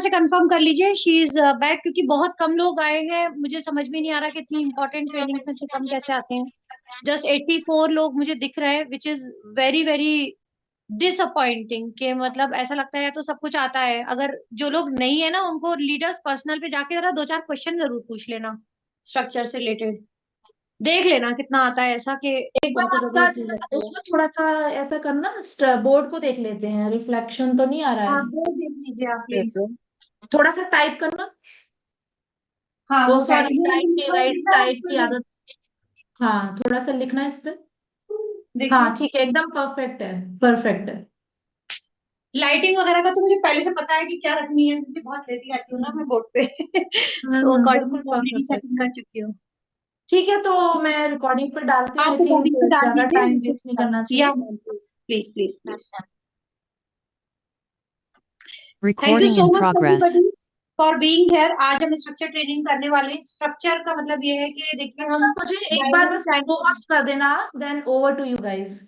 से कंफर्म कर लीजिए शी इज बैक, क्योंकि बहुत कम लोग आए हैं, मुझे समझ में नहीं आ रहा कि इतनी इंपॉर्टेंट ट्रेनिंग्स में तो कम कैसे आते हैं। जस्ट 84 लोग मुझे दिख रहे हैं, which is very very disappointing. के मतलब ऐसा लगता है तो सब कुछ आता है। अगर जो लोग नहीं है ना, उनको लीडर्स पर्सनल पे जाके जरा 2-4 क्वेश्चन जरूर पूछ लेना, स्ट्रक्चर से रिलेटेड। देख लेना कितना आता है, ऐसा कि एक बार उनको आपका जरूरत नहीं लगती है। उसमें थोड़ा सा ऐसा करना, बोर्ड को देख लेते हैं, रिफ्लेक्शन तो नहीं आ रहा हाँ, है। वो देख लीजिए आप प्लीज। देखो थोड़ा सा टाइप करना। हाँ, वो वो सॉरी, टाइप की लिखा राइट, लिखा है टाइप उसको की आदत। हाँ, थोड़ा सा लिखना है इस पे। देखिए। हाँ ठीक है, एकदम परफेक्ट है, परफेक्ट है। लाइटिंग वगैरह का तो मुझे पहले से पता है कि क्या रखनी है, क्योंकि बहुत लेती रहती हूँ ना मैं बोर्ड पे तो बिल्कुल अकॉर्डिंग ऑलरेडी परफेक्ट है। सेटिंग कर चुकी हूँ। ठीक है, तो मैं रिकॉर्डिंग पर डालती हूँ। आप आई थिंक रिकॉर्डिंग पे डाल ज्यादा दीजिए टाइम मुझे। वेस्ट नहीं करना या चाहिए। Please please please please. Thank you Recording so in much progress. Everybody for being here. आज हम स्ट्रक्चर ट्रेनिंग करने वाले हैं। स्ट्रक्चर का मतलब ये है कि देखिए अच्छा, हम मुझे एक बार बाइनरी बस प्लान। होस्ट कर देना, then over to you guys.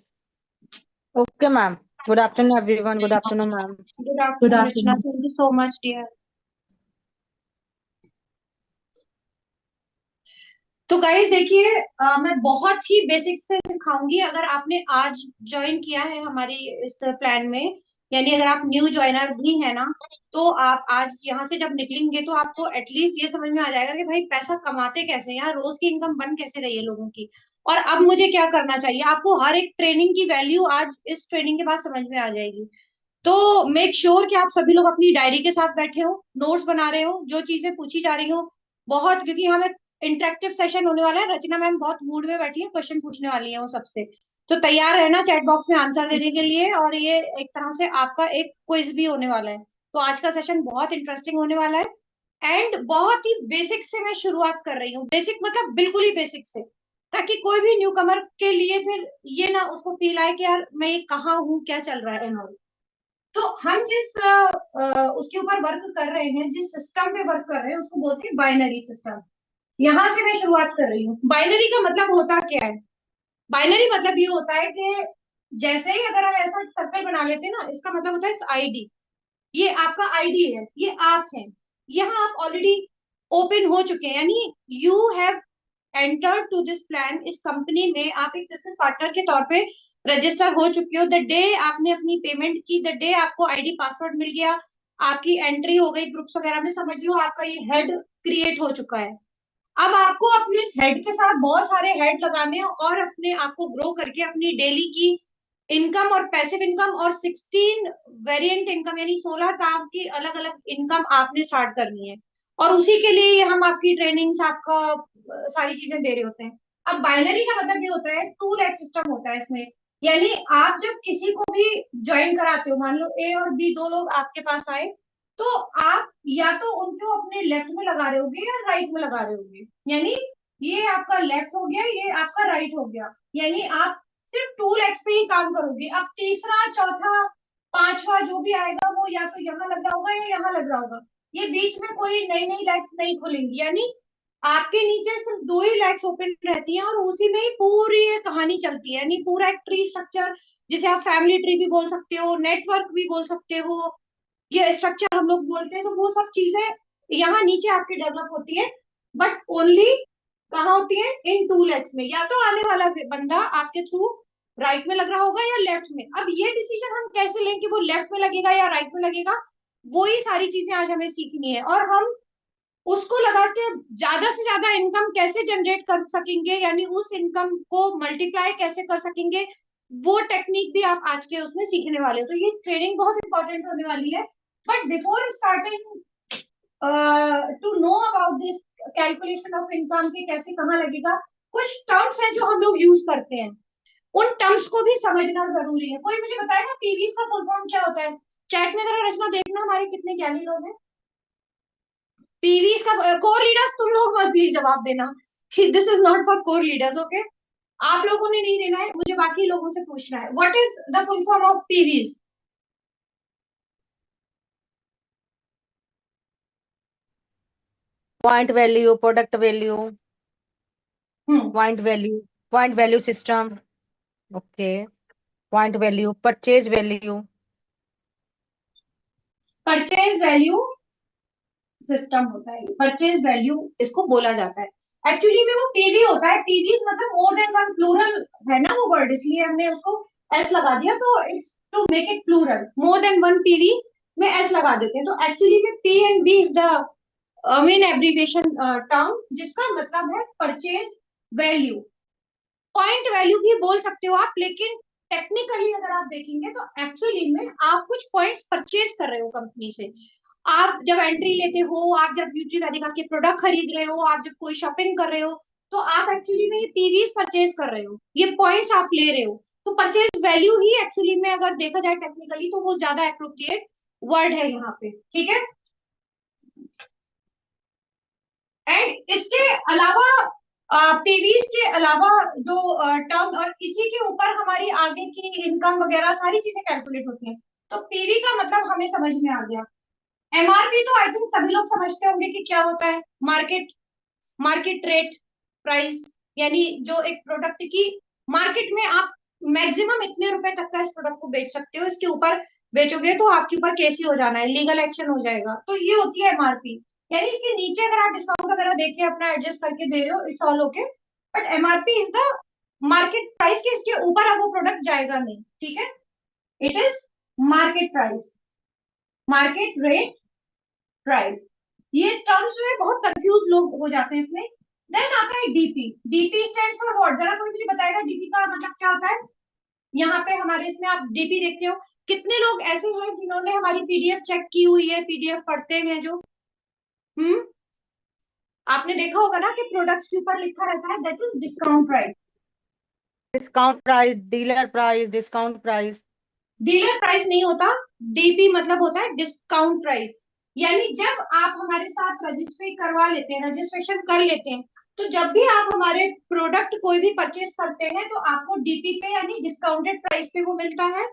Okay, ma'am. Good afternoon, everyone. Good afternoon, ma'am. Good good afternoon Rachna, afternoon. Thank you so much dear. तो गाइस देखिए, मैं बहुत ही बेसिक से सिखाऊंगी। अगर आपने आज ज्वाइन किया है हमारी इस प्लान में, यानी अगर आप न्यू ज्वाइनर भी है ना, तो आप आज यहाँ से जब निकलेंगे तो आपको एटलीस्ट ये समझ में आ जाएगा कि भाई पैसा कमाते कैसे हैं, यहाँ रोज की इनकम बन कैसे रही है लोगों की, और अब मुझे क्या करना चाहिए। आपको हर एक ट्रेनिंग की वैल्यू आज इस ट्रेनिंग के बाद समझ में आ जाएगी। तो मेक श्योर कि आप सभी लोग अपनी डायरी के साथ बैठे हो, नोट्स बना रहे हो, जो चीजें पूछी जा रही हो बहुत, क्योंकि हमें इंटरेक्टिव सेशन होने वाला है। रचना मैम बहुत मूड में बैठी है, क्वेश्चन पूछने वाली है वो सबसे। तो तैयार रहना चैट बॉक्स में आंसर देने के लिए, और ये एक तरह से आपका एक क्विज भी होने वाला है। तो आज का सेशन बहुत इंटरेस्टिंग होने वाला है, एंड बहुत ही बेसिक से मैं शुरुआत कर रही हूँ। बेसिक मतलब बिल्कुल ही बेसिक से, ताकि कोई भी न्यू कमर के लिए फिर ये ना उसको फील आए कि यार मैं ये कहाँ हूँ, क्या चल रहा है एंड। तो हम जिस उसके ऊपर वर्क कर रहे हैं, जिस सिस्टम पे वर्क कर रहे हैं, उसको बोलते हैं बाइनरी सिस्टम। यहां से मैं शुरुआत कर रही हूँ। बाइनरी का मतलब होता क्या है? बाइनरी मतलब ये होता है कि जैसे ही अगर हम ऐसा सर्कल बना लेते हैं ना, इसका मतलब होता है आईडी। ये आपका आईडी है, ये आप हैं। यहाँ आप ऑलरेडी ओपन हो चुके हैं, यानी you have enter to this plan. इस कंपनी में आप एक बिजनेस पार्टनर के तौर पे रजिस्टर हो चुके हो। द डे आपने अपनी पेमेंट की, द डे आपको आईडी पासवर्ड मिल गया, आपकी एंट्री हो गई ग्रुप्स वगैरह में, समझ लो आपका ये हेड क्रिएट हो चुका है। अब आपको अपने इस हेड के साथ बहुत सारे हेड लगाने हैं, और अपने आप को ग्रो करके अपनी डेली की इनकम और पैसिव इनकम और 16 वेरिएंट इनकम, यानी 16 काम की अलग अलग इनकम आपने स्टार्ट करनी है। और उसी के लिए हम आपकी ट्रेनिंग्स, आपका सारी चीजें दे रहे होते हैं। अब बाइनरी का मतलब ये होता है, टू लेग सिस्टम होता है इसमें। यानी आप जब किसी को भी ज्वाइन कराते हो, मान लो ए और बी दो लोग आपके पास आए, तो आप या तो उनको अपने लेफ्ट में लगा रहे होगे या राइट में लगा रहे होगे। यानी ये आपका लेफ्ट हो गया, ये आपका राइट हो गया। यानी आप सिर्फ टू लेग्स पे ही काम करोगे। अब तीसरा, चौथा, पांचवा जो भी आएगा वो या तो यहाँ लग रहा होगा या यहाँ लग रहा होगा। ये बीच में कोई नई नई लेग्स नहीं खुलेंगी, यानी आपके नीचे सिर्फ दो ही लेग्स ओपन रहती हैं, और उसी में ही पूरी ये कहानी चलती है। यानी पूरा एक ट्री स्ट्रक्चर, जिसे आप फैमिली ट्री भी बोल सकते हो, नेटवर्क भी बोल सकते हो, ये स्ट्रक्चर हम लोग बोलते हैं। तो वो सब चीजें यहाँ नीचे आपकी डेवलप होती है, बट ओनली कहाँ होती है? इन टू लेग्स में। या तो आने वाला बंदा आपके थ्रू राइट में लग रहा होगा या लेफ्ट में। अब ये डिसीजन हम कैसे लें कि वो लेफ्ट में लगेगा या राइट में लगेगा, वही सारी चीजें आज हमें सीखनी है। और हम उसको लगा के ज्यादा से ज्यादा इनकम कैसे जनरेट कर सकेंगे, यानी उस इनकम को मल्टीप्लाई कैसे कर सकेंगे, वो टेक्निक भी आप आज के उसमें सीखने वाले हो। तो ये ट्रेनिंग बहुत इंपॉर्टेंट होने वाली है। But before starting to know about this calculation of income के कैसे कहाँ लगेगा, कुछ टर्म्स हैं जो हम लोग यूज करते हैं, उन टर्म्स को भी समझना जरूरी है। कोई मुझे बताएगा पीवीज का फुल फॉर्म क्या होता है? चैट में जरा रचना देखना हमारे कितने ज्ञानी लोग हैं। पीवीज का कोर लीडर्स, तुम लोग मत प्लीज जवाब देना, this is not for core leaders, okay? आप लोगों ने नहीं देना है, मुझे बाकी लोगों से पूछना है। What is the full form of PVs? Point value, product value, hmm, point value system. Okay. Point value, purchase value. Purchase value, system होता है, परचेज वैल्यू इसको बोला जाता है। एक्चुअली में वो पीवी होता है, पीवी मतलब मोर देन वन, प्लूरल है ना वो वर्ड, इसलिए हमने उसको एस लगा दिया। तो it's to make it plural, more than one PV में एस लगा देते हैं। तो एक्चुअली में P and B is the main abbreviation term, जिसका मतलब है परचेज वैल्यू। पॉइंट वैल्यू भी बोल सकते हो आप, लेकिन टेक्निकली अगर आप देखेंगे तो एक्चुअली में आप कुछ पॉइंट्स परचेज कर रहे हो कंपनी से। आप जब एंट्री लेते हो, आप जब ब्यूटी वेदिका के प्रोडक्ट खरीद रहे हो, आप जब कोई शॉपिंग कर रहे हो, तो आप एक्चुअली में ये पीवीज परचेज कर रहे हो, ये पॉइंट्स आप ले रहे हो। तो परचेज वैल्यू ही एक्चुअली में अगर देखा जाए टेक्निकली तो वो ज्यादा अप्रोप्रिएट वर्ड है यहाँ पे, ठीक है। एंड इसके अलावा पीवीज के अलावा जो टर्म और इसी के ऊपर हमारी आगे की इनकम वगैरह सारी चीजें कैलकुलेट होती हैं। तो पीवी का मतलब हमें समझ में आ गया। एमआरपी तो आई थिंक सभी लोग समझते होंगे कि क्या होता है। मार्केट मार्केट रेट प्राइस, यानी जो एक प्रोडक्ट की मार्केट में आप मैक्सिमम इतने रुपए तक का इस प्रोडक्ट को बेच सकते हो, इसके ऊपर बेचोगे तो आपके ऊपर केस हो जाना है, लीगल एक्शन हो जाएगा। तो ये होती है एमआरपी। यानी इसके नीचे अगर आप डिस्काउंट वगैरह देके अपना एडजस्ट करके दे रहे हो, it's all okay, but MRP is the market price के इसके ऊपर अब वो प्रोडक्ट जाएगा नहीं, ठीक है। It is market price, market rate price. ये टर्म्स जो है बहुत कंफ्यूज लोग हो जाते हैं इसमें। देन आता है DP. DP stands for what? जरा कोई मुझे बताएगा डीपी का मतलब क्या होता है। यहाँ पे हमारे इसमें आप डीपी देखते हो। कितने लोग ऐसे हैं जिन्होंने हमारी पीडीएफ चेक की हुई है, पीडीएफ पढ़ते हैं जो? आपने देखा होगा ना कि प्रोडक्ट्स के ऊपर लिखा रहता है that is discount price. Discount price, dealer price, discount price. Dealer price नहीं होता, डीपी मतलब होता है डिस्काउंट प्राइस। यानी जब आप हमारे साथ रजिस्ट्री करवा लेते हैं, रजिस्ट्रेशन कर लेते हैं, तो जब भी आप हमारे प्रोडक्ट कोई भी परचेज करते हैं तो आपको डीपी पे यानी डिस्काउंटेड प्राइस पे वो मिलता है।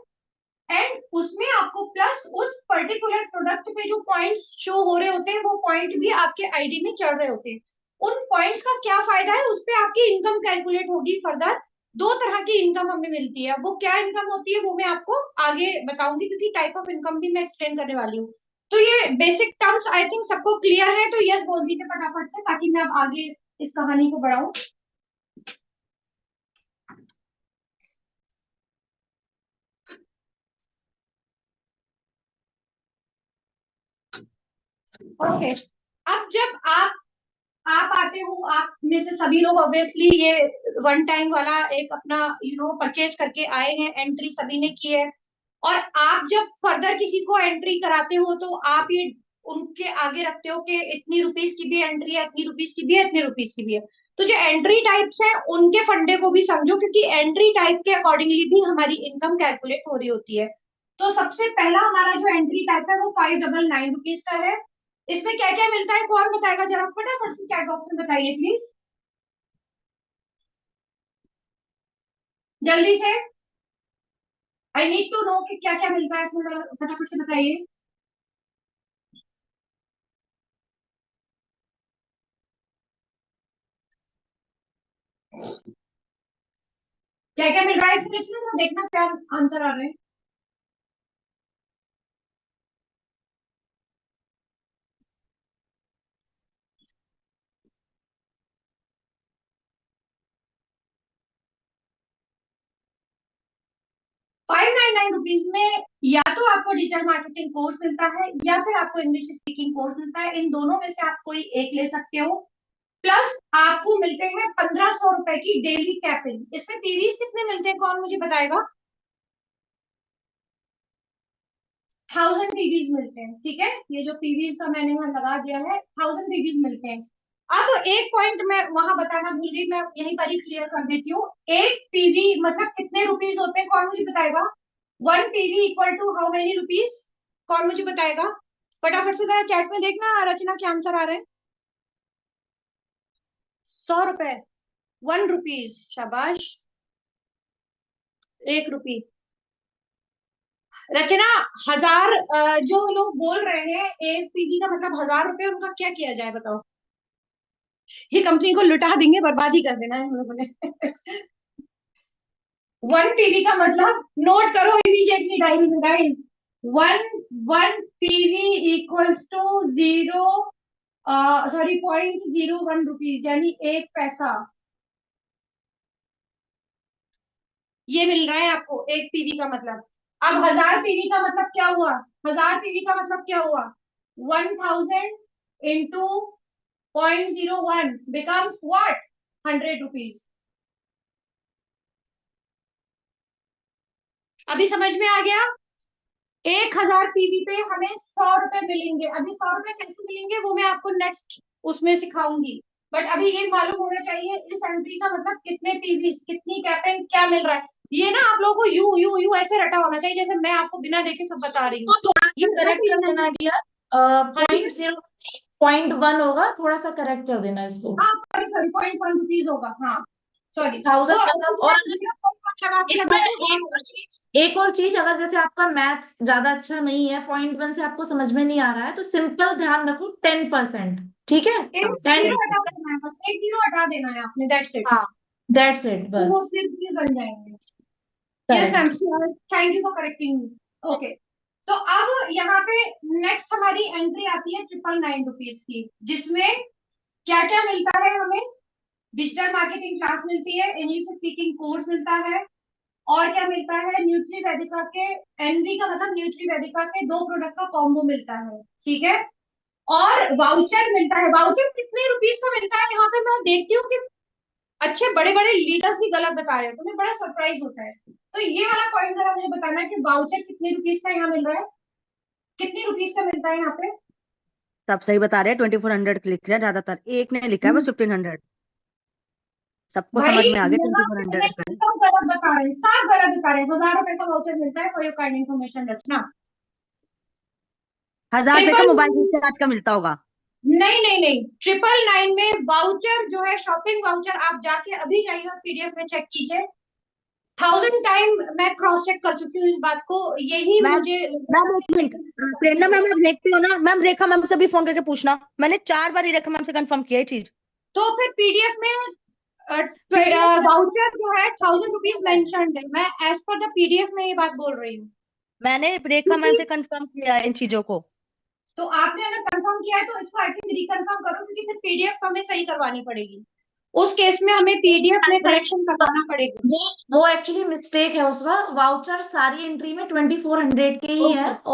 एंड उसमें आपको प्लस उस पर्टिकुलर प्रोडक्ट पे जो पॉइंट्स शो हो रहे होते हैं, वो पॉइंट भी आपके आईडी में चढ़ रहे होते हैं। उन पॉइंट्स का क्या फायदा है, उस पे आपकी इनकम कैलकुलेट होगी फर्दर। दो तरह की इनकम हमें मिलती है। वो क्या इनकम होती है वो मैं आपको आगे बताऊंगी, क्योंकि टाइप ऑफ इनकम भी मैं एक्सप्लेन करने वाली हूँ। तो ये बेसिक टर्म्स आई थिंक सबको क्लियर है, तो यस बोल दीजिए फटाफट से, ताकि मैं अब आगे इस कहानी को बढ़ाऊं। ओके, अब जब आप आते हो, आप में से सभी लोग ऑब्वियसली ये वन टाइम वाला एक अपना परचेज करके आए हैं, एंट्री सभी ने की है। और आप जब फर्दर किसी को एंट्री कराते हो तो आप ये उनके आगे रखते हो कि इतनी रुपीस की भी एंट्री है, इतनी रुपीस की भी है, इतनी रुपीस की भी है। तो जो एंट्री टाइप्स है उनके फंडे को भी समझो, क्योंकि एंट्री टाइप के अकॉर्डिंगली भी हमारी इनकम कैलकुलेट हो रही होती है। तो सबसे पहला हमारा जो एंट्री टाइप है वो 599 रुपीज का है। इसमें क्या क्या मिलता है, कौन बताएगा जरा फटाफट से चैट बॉक्स में बताइए प्लीज, जल्दी से। आई नीड टू नो कि क्या क्या मिलता है इसमें, जरा फटाफट से बताइए। क्या क्या मिल रहा है इसमें, जरा देखना क्या आंसर आ रहे हैं। ₹599 में या तो आपको डिजिटल मार्केटिंग कोर्स मिलता है, या फिर आपको इंग्लिश स्पीकिंग कोर्स मिलता है। इन दोनों में से आप कोई एक ले सकते हो। प्लस आपको मिलते हैं 1500 रुपए की डेली कैपिंग। इसमें पीवीज कितने मिलते हैं, कौन मुझे बताएगा? 1000 पीवीज मिलते हैं, ठीक है। ये जो पीवीज का मैंने यहाँ लगा दिया है, 1000 पीवीज मिलते हैं। अब एक पॉइंट मैं वहां बताना भूल गई, मैं यहीं पर ही क्लियर कर देती हूँ। एक पीवी मतलब कितने रुपीज होते हैं, कौन मुझे बताएगा? 1 PV equal to how many rupees, कौन मुझे बताएगा? फटाफट से जरा चैट में देखना रचना के आंसर आ रहे हैं। 100 रुपए, 1 रुपीज, शाबाश। 1 रुपी। रचना, 1000 जो लोग बोल रहे हैं एक पीवी का मतलब 1000 रुपए, उनका क्या किया जाए बताओ? ये कंपनी को लुटा देंगे, बर्बाद ही कर देना है हम लोगों ने। 1 पीवी का मतलब नोट करो इमीडिएटली डायरी में guys. One one PV equals to 0 sorry 0.01 rupees यानी 1 पैसा ये मिल रहा है आपको 1 पीवी का मतलब। अब 1000 पीवी का मतलब क्या हुआ? 1000 पीवी का मतलब क्या हुआ? 1000 इंटू 0.01 बिकम्स व्हाट? 100 रुपीज। अभी समझ में आ गया? 1000 पीवी पे हमें 100 रुपए मिलेंगे। अभी 100 रुपए कैसे मिलेंगे वो मैं आपको नेक्स्ट उसमें सिखाऊंगी। बट अभी ये मालूम होना चाहिए इस एंट्री का मतलब कितने पीवी, कितनी कैपिंग, क्या मिल रहा है। ये ना आप लोगों को यू यू यू ऐसे रटा होना चाहिए जैसे मैं आपको बिना देखे सब बता रही हूँ। इसको थोड़ा ये सा करेक्ट कर देना डियर। हाँ जी, 0.1 होगा, थोड़ा सा करेक्ट कर देना इसको। हाँ सॉरी सॉरी 0.1 रुपीज होगा। हाँ सॉरी, 1000 वो मतलब। और अगर 0.1 लगा के इसमें एक और चीज, अगर जैसे आपका मैथ्स ज्यादा अच्छा नहीं है, 0.1 से आपको समझ में नहीं आ रहा है, तो सिंपल ध्यान रखो 10%। ठीक है, एक 10। जीरो हटा देना है, बस 1 जीरो हटा देना है आपने, दैट्स इट। हाँ, दैट्स इट, तो वो बस। फिर भी बन जाएंगे। Yes ma'am, correct. Thank you for correcting me. Okay, तो अब यहाँ पे नेक्स्ट हमारी एंट्री आती है 999 रुपीज की, जिसमें क्या क्या मिलता है हमें? डिजिटल मार्केटिंग क्लास मिलती है, इंग्लिश स्पीकिंग कोर्स मिलता है, और क्या मिलता है? न्यूट्री वेदिका के, एनवी का मतलब न्यूट्री वेदिका के 2 प्रोडक्ट का कॉम्बो मिलता है, ठीक है। और वाउचर मिलता है। वाउचर कितने रुपीज का मिलता है? यहाँ पे मैं देखती हूँ कि अच्छे बड़े बड़े लीडर्स भी गलत बता रहे हो, तो मुझे बड़ा सरप्राइज होता है। तो ये वाला पॉइंट जरा मुझे बताना है कि वाउचर कितने रुपीज का यहाँ मिल रहा है, कितने रुपीज का मिलता है यहाँ पे? सब सही बता रहे हैं, 2400 लिख रहे हैं ज्यादातर, एक ने लिखा है बस 1500। सबको भाई समझ में आ गया यहाँ पे 2400 का है। सब गलत बता रहे हैं, सब गलत बता रहे हैं। 1000 रुपए का वाउचर मिलता है, फॉर योर काइंड इन्फॉर्मेशन रचना। 1000 रुपए का ट्रिपल मोबाइल रिचार्ज का मिलता होगा। नहीं नहीं नहीं, 999 में वाउचर जो है, शॉपिंग वाउचर, आप जाके अभी जाइए और पीडीएफ में चेक कीजिए। 1000 टाइम मैं क्रॉस चेक कर चुकी हूँ इस बात को, यही मैम मुझे मैम एक मिनट, प्रेरणा मैम आप देखती हो ना मैम, रेखा मैम से भी फोन करके पूछना, मैंने 4 बार ही रेखा मैम से कंफर्म किया ये चीज। तो फिर पीडीएफ में पीडीएफ में वाउचर जो है 1000 रुपीज मेंशन्ड है। मैं एज पर द पीडीएफ में ये बात बोल रही हूँ। मैंने रेखा मैम क्योंकि से कंफर्म किया है इन चीजों को। तो आपने अगर कंफर्म किया है तो इसको आई थिंक रिकंफर्म करो, क्योंकि फिर पीडीएफ हमें सही करवानी पड़ेगी। उस केस में हमें पीडीएफ में करेक्शन करवाना पड़ेगा। वो एक्चुअली मिस्टेक है उसका। वाउचर सारी एंट्री में 2400 के ही है। ओके,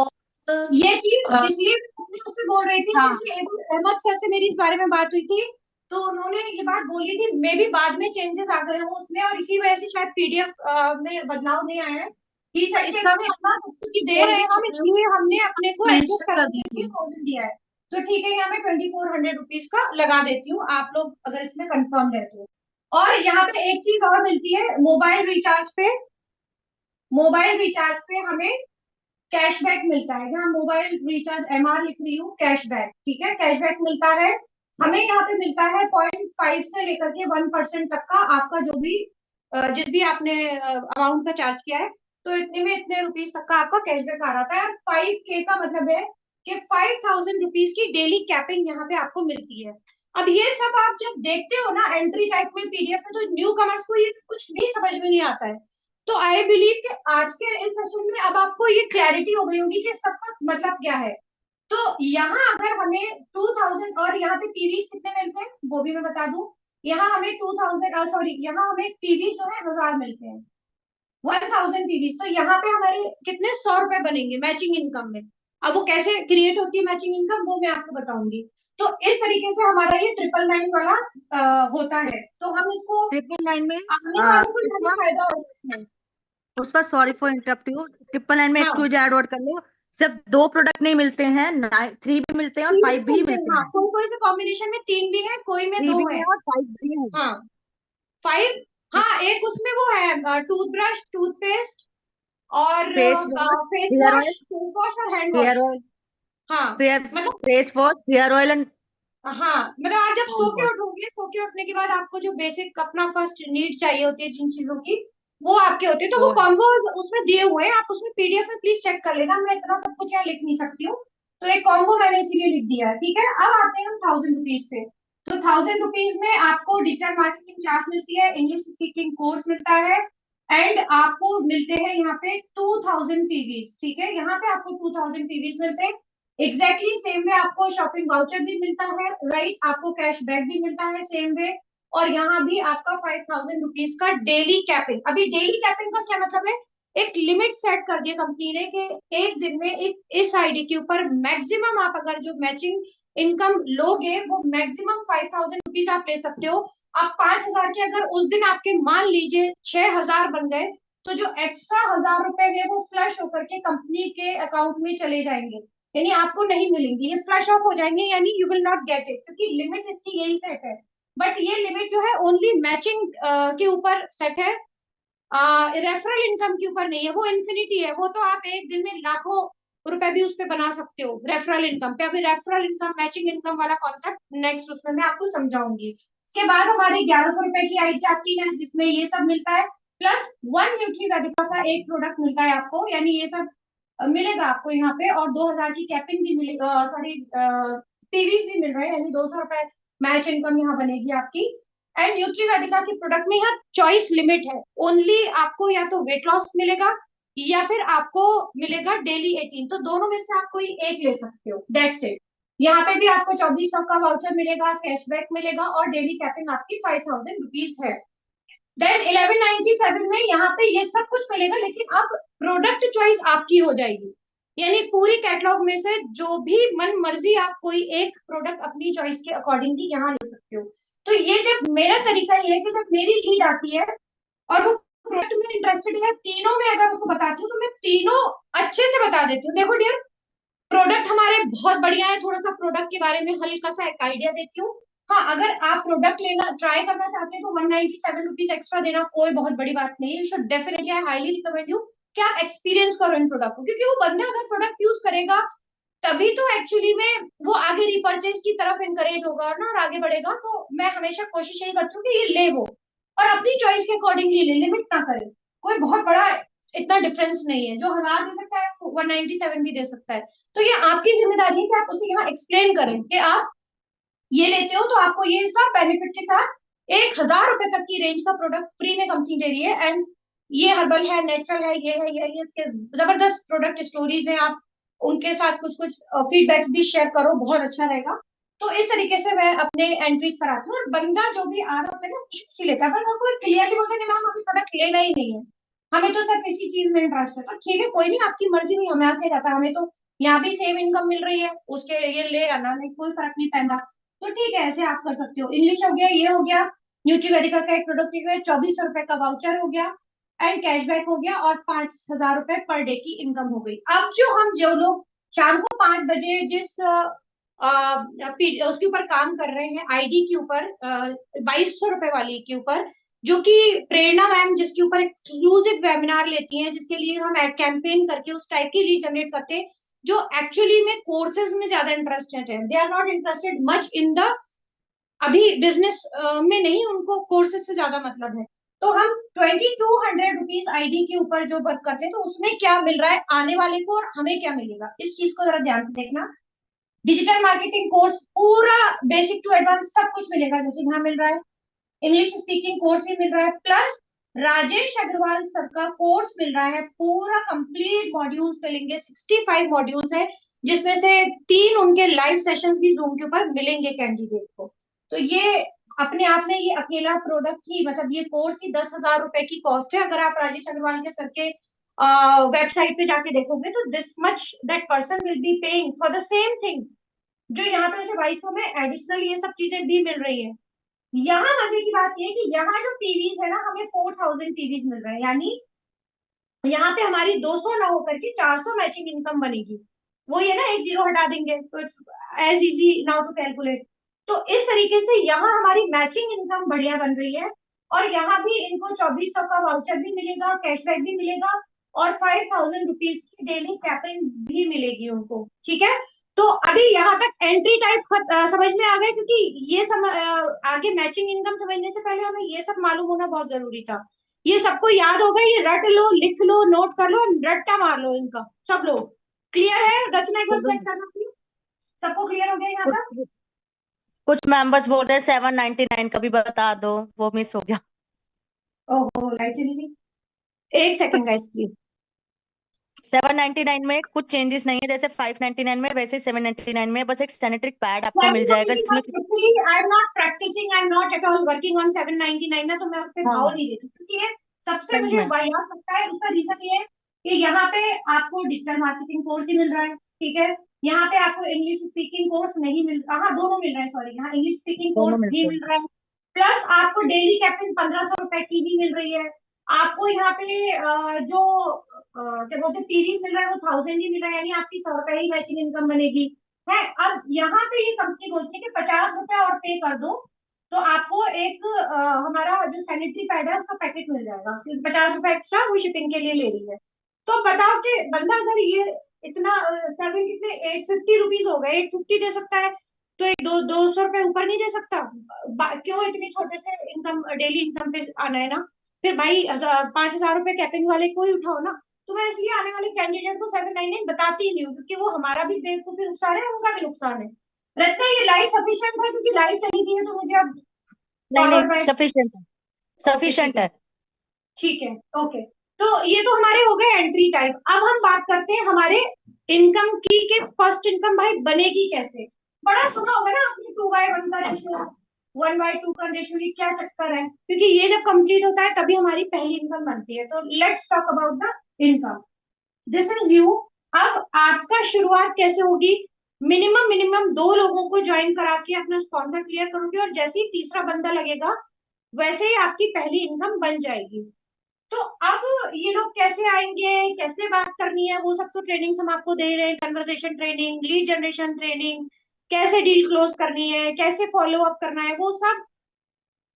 और ये चीज अ, इसलिए मैं उससे बोल रही थी हाँ, क्योंकि अहमद सर से मेरी इस बारे में बात हुई थी, तो उन्होंने ये बात बोली थी, मे भी बाद में चेंजेस आ गए हों उसमें, और इसी वजह से शायद पीडीएफ में बदलाव नहीं आया है। ही सेड इस कि सब इसमें में इतना सब कुछ दे और रहे भी हैं हम, चीजें इसलिए हमने अपने को एडजस्ट मेंशन कर करने के लिए दीजिए। 1000 दिया है। तो ठीक है, यहाँ मैं 2400 रुपीज का लगा देती हूँ, आप लोग अगर इसमें कंफर्म रहते हो। और यहाँ पे एक चीज और मिलती है, मोबाइल रिचार्ज पे। मोबाइल रिचार्ज पे हमें कैशबैक मिलता है। यहाँ मोबाइल रिचार्ज एमआर लिख रही हूँ, कैशबैक, ठीक है, कैशबैक मिलता है हमें। यहाँ पे मिलता है 0.5 से लेकर के 1% तक का, आपका जो भी जिस भी आपने अमाउंट का चार्ज किया है, तो इतने में इतने रुपीज तक का आपका कैशबैक आ रहा है। और 5K का मतलब है कि 5000 रुपीज की डेली कैपिंग यहाँ पे आपको मिलती है। अब ये सब आप जब देखते हो ना एंट्री टाइप में पीडीएफ में, तो न्यू कमर्स को ये कुछ भी समझ में नहीं आता है। तो आई बिलीव कि आज के इस सेशन में अब आपको ये क्लैरिटी हो गई होगी कि सबका मतलब क्या है। तो यहाँ अगर हमें 2000, और यहाँ पे पीवीज कितने मिलते हैं वो भी मैं बता दूं। यहाँ हमें 2000, सॉरी, यहाँ हमें पीवीज जो है 1000 मिलते हैं, 1000 पीवीज। तो यहाँ पे हमारे कितने 100 रुपए बनेंगे मैचिंग इनकम में। अब वो कैसे क्रिएट होती है मैचिंग इनकम वो मैं आपको बताऊंगी। तो इस तरीके से हमारा ये 999 वाला होता है। तो हम इसको 999 में आने वालों को ज्यादा पुष्पा, फायदा होगा इसमें। Pushpa sorry for interrupt you, 999 में एक हाँ, चीज ऐड कर लो, सिर्फ 2 प्रोडक्ट नहीं मिलते हैं, 3 भी मिलते हैं और 3 भी 5 भी मिलते हैं। मिलते हाँ, हैं। कोई कोई से कॉम्बिनेशन में 3 भी है, कोई में 3 2 भी है। है और 5 भी है। हाँ, 5। हाँ, एक उसमें वो है टूथब्रश, टूथपेस्ट, और face wash, face hair wash, oil, face wash और हैंड हेयर वॉश। ऑयल, हाँ, मतलब face wash, hair oil and हाँ, मतलब आप जब सो हैंड के वॉश। उठोगे, सो के उठने के बाद आपको जो बेसिक अपना फर्स्ट नीड चाहिए होती है जिन चीजों की, वो आपके होते हैं। तो वो वो है। कॉम्बो उसमें दिए हुए हैं, आप उसमें पीडीएफ में प्लीज चेक कर लेना, मैं इतना सब कुछ यहाँ लिख नहीं सकती हूँ। तो एक कॉम्बो मैंने इसीलिए लिख दिया है, ठीक है। अब आते हैं हम 1000 रुपीज पे। तो 1000 रुपीज में आपको डिजिटल मार्केटिंग क्लास मिलती है, इंग्लिश स्पीकिंग कोर्स मिलता है, एंड आपको मिलते हैं यहाँ पे 2000 पीवीज, ठीक है। यहाँ पे आपको 2000 पीवीज मिलते हैं। एग्जैक्टली सेम वे आपको शॉपिंग वाउचर भी मिलता है, राइट, आपको कैशबैक भी मिलता है सेम वे, और यहाँ भी आपका 5,000 रुपीज का डेली कैपिंग। अभी डेली कैपिंग का क्या मतलब है, एक लिमिट सेट कर दिया कंपनी ने कि एक दिन में एक इस आईडी के ऊपर मैक्सिमम आप अगर जो मैचिंग इनकम लोगे वो मैक्सिमम 5,000 रुपीज आप ले सकते हो। आप 5,000 के अगर उस दिन आपके मान लीजिए 6,000 बन गए, तो जो एक्स्ट्रा 1,000 रुपए है वो फ्लश होकर के कंपनी के अकाउंट में चले जाएंगे, यानी आपको नहीं मिलेंगे, ये फ्लश ऑफ हो जाएंगे, यानी you will not get it, क्योंकि लिमिट इसकी यही सेट है। बट ये लिमिट जो है ओनली मैचिंग के ऊपर सेट है, रेफरल इनकम के ऊपर नहीं है, वो इन्फिनिटी है, वो तो आप एक दिन में लाखों रुपए भी उस पे बना सकते हो रेफरल इनकम पे। अभी रेफरल इनकम मैचिंग इनकम वाला कॉन्सेप्ट नेक्स्ट उसमें मैं आपको समझाऊंगी। उसके बाद हमारी 1,100 रुपए की आईडी आती है जिसमें ये सब मिलता है, प्लस वन न्यूट्री वेदिका का एक प्रोडक्ट मिलता है आपको, यानी ये सब मिलेगा आपको यहाँ पे, और 2,000 की कैपिंग भी मिलेगी, सॉरी पीवीज भी मिल रहे हैं, यानी 200 रुपए मैच इनकम यहाँ बनेगी आपकी। एंड न्यूट्री वेदिका के प्रोडक्ट में यहाँ चॉइस लिमिट है, ओनली आपको या तो वेट लॉस मिलेगा या फिर आपको मिलेगा डेली 18, तो दोनों में से आप कोई एक ले सकते हो, दैट्स इट। यहाँ पे भी आपको 2400 का वाउचर मिलेगा, कैशबैक मिलेगा, और डेली कैपिंग आपकी 5,000 रुपीज है। देन 1197 में यहाँ पे ये सब कुछ मिलेगा, लेकिन अब प्रोडक्ट चॉइस आपकी हो जाएगी, यानी पूरी कैटलॉग में से जो भी मन मर्जी आप कोई एक प्रोडक्ट अपनी चॉइस के अकॉर्डिंगली यहाँ ले सकते हो। तो ये जब मेरा तरीका ये है कि जब मेरी लीड आती है और वो प्रोडक्ट में इंटरेस्टेड है, तीनों में अगर उसको बताती हूँ तो मैं तीनों अच्छे से बता देती हूँ। देखो डियर, प्रोडक्ट हमारे बहुत बढ़िया है, थोड़ा सा प्रोडक्ट के बारे में हल्का सा एक आइडिया देती हूँ। हाँ, अगर आप प्रोडक्ट लेना ट्राई करना चाहते हैं तो 197 रुपीज एक्स्ट्रा देना कोई बहुत बड़ी बात नहीं है, you should definitely, I highly recommend you कि आप एक्सपीरियंस करो इन प्रोडक्ट को, क्योंकि वो बंदा अगर प्रोडक्ट यूज करेगा तभी तो एक्चुअली में वो आगे रिपर्चेज की तरफ इनकरेज होगा ना, और आगे बढ़ेगा। तो मैं हमेशा कोशिश यही करती हूँ कि ये ले वो, और अपनी चॉइस के अकॉर्डिंगली ले, लिमिट ना करे। कोई बहुत बड़ा इतना डिफरेंस नहीं है, जो 1,000 दे सकता है 197 भी दे सकता है। तो ये आपकी जिम्मेदारी है कि आप उसे यहाँ एक्सप्लेन करें कि आप ये लेते हो तो आपको ये सब बेनिफिट के साथ 1,000 रुपए तक की रेंज का प्रोडक्ट फ्री में कंपनी दे रही है। एंड ये हर्बल है, नेचुरल है, ये है, ये इसके जबरदस्त प्रोडक्ट स्टोरीज हैं, आप उनके साथ कुछ कुछ फीडबैक्स भी शेयर करो, बहुत अच्छा रहेगा। तो इस तरीके से मैं अपने एंट्रीज कराती हूँ, और बंदा जो भी आ रहा होता है ना खुशी लेता है, पर अगर कोई क्लियरली बोलता है मैम हमें प्रोडक्ट लेना ही नहीं है, हमें तो सिर्फ इसी चीज में इंटरेस्ट है, तो ठीक है, कोई नहीं, आपकी मर्जी नहीं, हमें आके जाता है, हमें तो यहाँ भी सेम इनकम मिल रही है, उसके ये ले आना नहीं, कोई फर्क नहीं पैदा। तो ठीक है, ऐसे आप कर सकते हो। इंग्लिश हो गया, ये हो गया, न्यूट्रीवेडिका का एक प्रोडक्ट हो गया, 2,400 रुपए का वाउचर हो गया, एंड कैशबैक हो गया, और 5,000 रुपए पर डे की इनकम हो गई। अब जो लोग शाम को 5 बजे जिस उसके ऊपर काम कर रहे हैं, आईडी के ऊपर 2,200 रुपए वाली के ऊपर, जो कि प्रेरणा मैम जिसके ऊपर एक्सक्लूसिव वेबिनार लेती हैं, जिसके लिए हम एड कैंपेन करके उस टाइप की लीड जनरेट करते हैं, जो एक्चुअली में कोर्सेज में ज्यादा इंटरेस्टेड है, they are not interested much in the अभी बिजनेस में नहीं, उनको कोर्सेज से ज्यादा मतलब है। तो हम 2,200 रुपीज आईडी के ऊपर जो वर्क करते हैं, तो उसमें क्या मिल रहा है आने वाले को और हमें क्या मिलेगा, इस चीज को जरा ध्यान से देखना। डिजिटल मार्केटिंग कोर्स पूरा बेसिक टू एडवांस सब कुछ मिलेगा, जैसे यहाँ मिल रहा है, इंग्लिश स्पीकिंग कोर्स भी मिल रहा है, प्लस राजेश अग्रवाल सर का कोर्स मिल रहा है, पूरा कंप्लीट मॉड्यूल्स मिलेंगे, 65 मॉड्यूल्स है, जिसमें से 3 उनके लाइव सेशंस भी जूम के ऊपर मिलेंगे कैंडिडेट को। तो ये अपने आप में ये अकेला प्रोडक्ट ही, मतलब ये कोर्स ही 10,000 रुपए की कॉस्ट है। अगर आप राजेश अग्रवाल के सर के वेबसाइट पे जाके देखोगे तो this much that person will be paying for the same thing, जो यहाँ पे जैसे 2,200 में एडिशनल ये सब चीजें भी मिल रही है। यहाँ मजे की बात ये है कि यहाँ जो पीवीज है ना, हमें 4,000 पीवीज मिल रहे हैं, यानी यहाँ पे हमारी 200 ना होकर के 400 मैचिंग इनकम बनेगी। वो ये ना एक जीरो हटा देंगे तो it's as easy now to calculate. तो इस तरीके से यहाँ हमारी मैचिंग इनकम बढ़िया बन रही है, और यहाँ भी इनको 2,400 का वाउचर भी मिलेगा, कैशबैक भी मिलेगा, और 5,000 रुपीज की डेली कैपिंग भी मिलेगी उनको, ठीक है। तो अभी यहाँ तक एंट्री टाइप समझ में आ गए, क्योंकि ये आगे मैचिंग इनकम समझने से पहले हमें ये सब मालूम होना बहुत जरूरी था। ये सबको याद होगा, ये रट लो, लिख लो, नोट कर लो, रट्टा मार लो इनका, सब लोग क्लियर है। रचना एक बार चेक करना प्लीज, सबको क्लियर हो गया यहाँ तक? कुछ मेंबर्स बोल रहे हैं 799 का भी बता दो, वो मिस हो गया। ओहो, लाइट चली गई, एक सेकंड गाइस प्लीज। 799 में कुछ चेंजेस नहीं है, जैसे 599 में वैसे 799 में बस एक सैनिटरी पैड आपको मिल जाएगा जिसमें I am not practising, I am not at all working on 799 ना, तो मैं उस पे भाव हाँ नहीं देती क्योंकि ये सबसे सही मुझे में वाहियात लगता है। उसका रीजन ये है कि यहाँ पे आपको डिजिटल मार्केटिंग कोर्स ही मिल रहा है, ठीक है। यहाँ पे आपको इंग्लिश स्पीकिंग कोर्स नहीं मिल रहा, हाँ दोनों मिल रहा है, सॉरी, यहाँ इंग्लिश स्पीकिंग दोनों कोर्स भी मिलते हैं। मिल रहा है। प्लस आपको डेली कैपिंग 1500 रुपए की भी मिल रही है। आपको यहाँ पे जो क्या बोलते हैं पीवीस मिल रहा है वो 1000 ही मिल रहा है, यानी आपकी 100 रुपए ही मैचिंग इनकम बनेगी है। अब यहाँ पे ये कंपनी बोलती है कि 50 रुपए और पे कर दो तो आपको एक हमारा जो सैनिटरी पैड है उसका पैकेट मिल जाएगा, 50 रुपए एक्स्ट्रा वो शिपिंग के लिए ले रही है। तो बताओ कि बंदा अगर ये इतना 850 रुपीज हो गए, 850 दे सकता है तो एक 200 रुपए ऊपर नहीं दे सकता? क्यों इतनी छोटे से इनकम, डेली इनकम पे आना है ना? फिर भाई 5000 रुपए कैपिंग वाले को ही उठाओ ना। तो मैं इसलिए आने वाले कैंडिडेट को 799 बताती ही नहीं हूँ, क्योंकि वो हमारा भी बेवकूफी नुकसान है, उनका भी नुकसान है। रत्ना ये लाइट सफिशिएंट है, क्योंकि लाइट चली गई है तो मुझे अब नहीं पावर नहीं बैंक। सफिशिएंट है, ओके ठीक सफिशिएंट है, है। ठीक है, ओके। तो ये तो हमारे हो गए एंट्री टाइप। अब हम बात करते हैं हमारे इनकम की, कि फर्स्ट इनकम भाई बनेगी कैसे। बड़ा सुना होगा ना आपने 2/1 का रेशियो, 1/2 का रेशियो, ये क्या चक्कर है? क्योंकि ये जब कंप्लीट होता है तभी हमारी पहली इनकम बनती है। तो let's talk about the income. This is you. अब आपका शुरुआत कैसे होगी? मिनिमम मिनिमम 2 लोगों को ज्वाइन करा के अपना स्पॉन्सर क्लियर करोगे, और जैसे ही तीसरा बंदा लगेगा वैसे ही आपकी पहली इनकम बन जाएगी। तो अब ये लोग कैसे आएंगे, कैसे बात करनी है, वो सब तो ट्रेनिंग हम आपको दे रहे हैं। Conversation training, lead generation training, कैसे डील क्लोज करनी है, कैसे फॉलो अप करना है, वो सब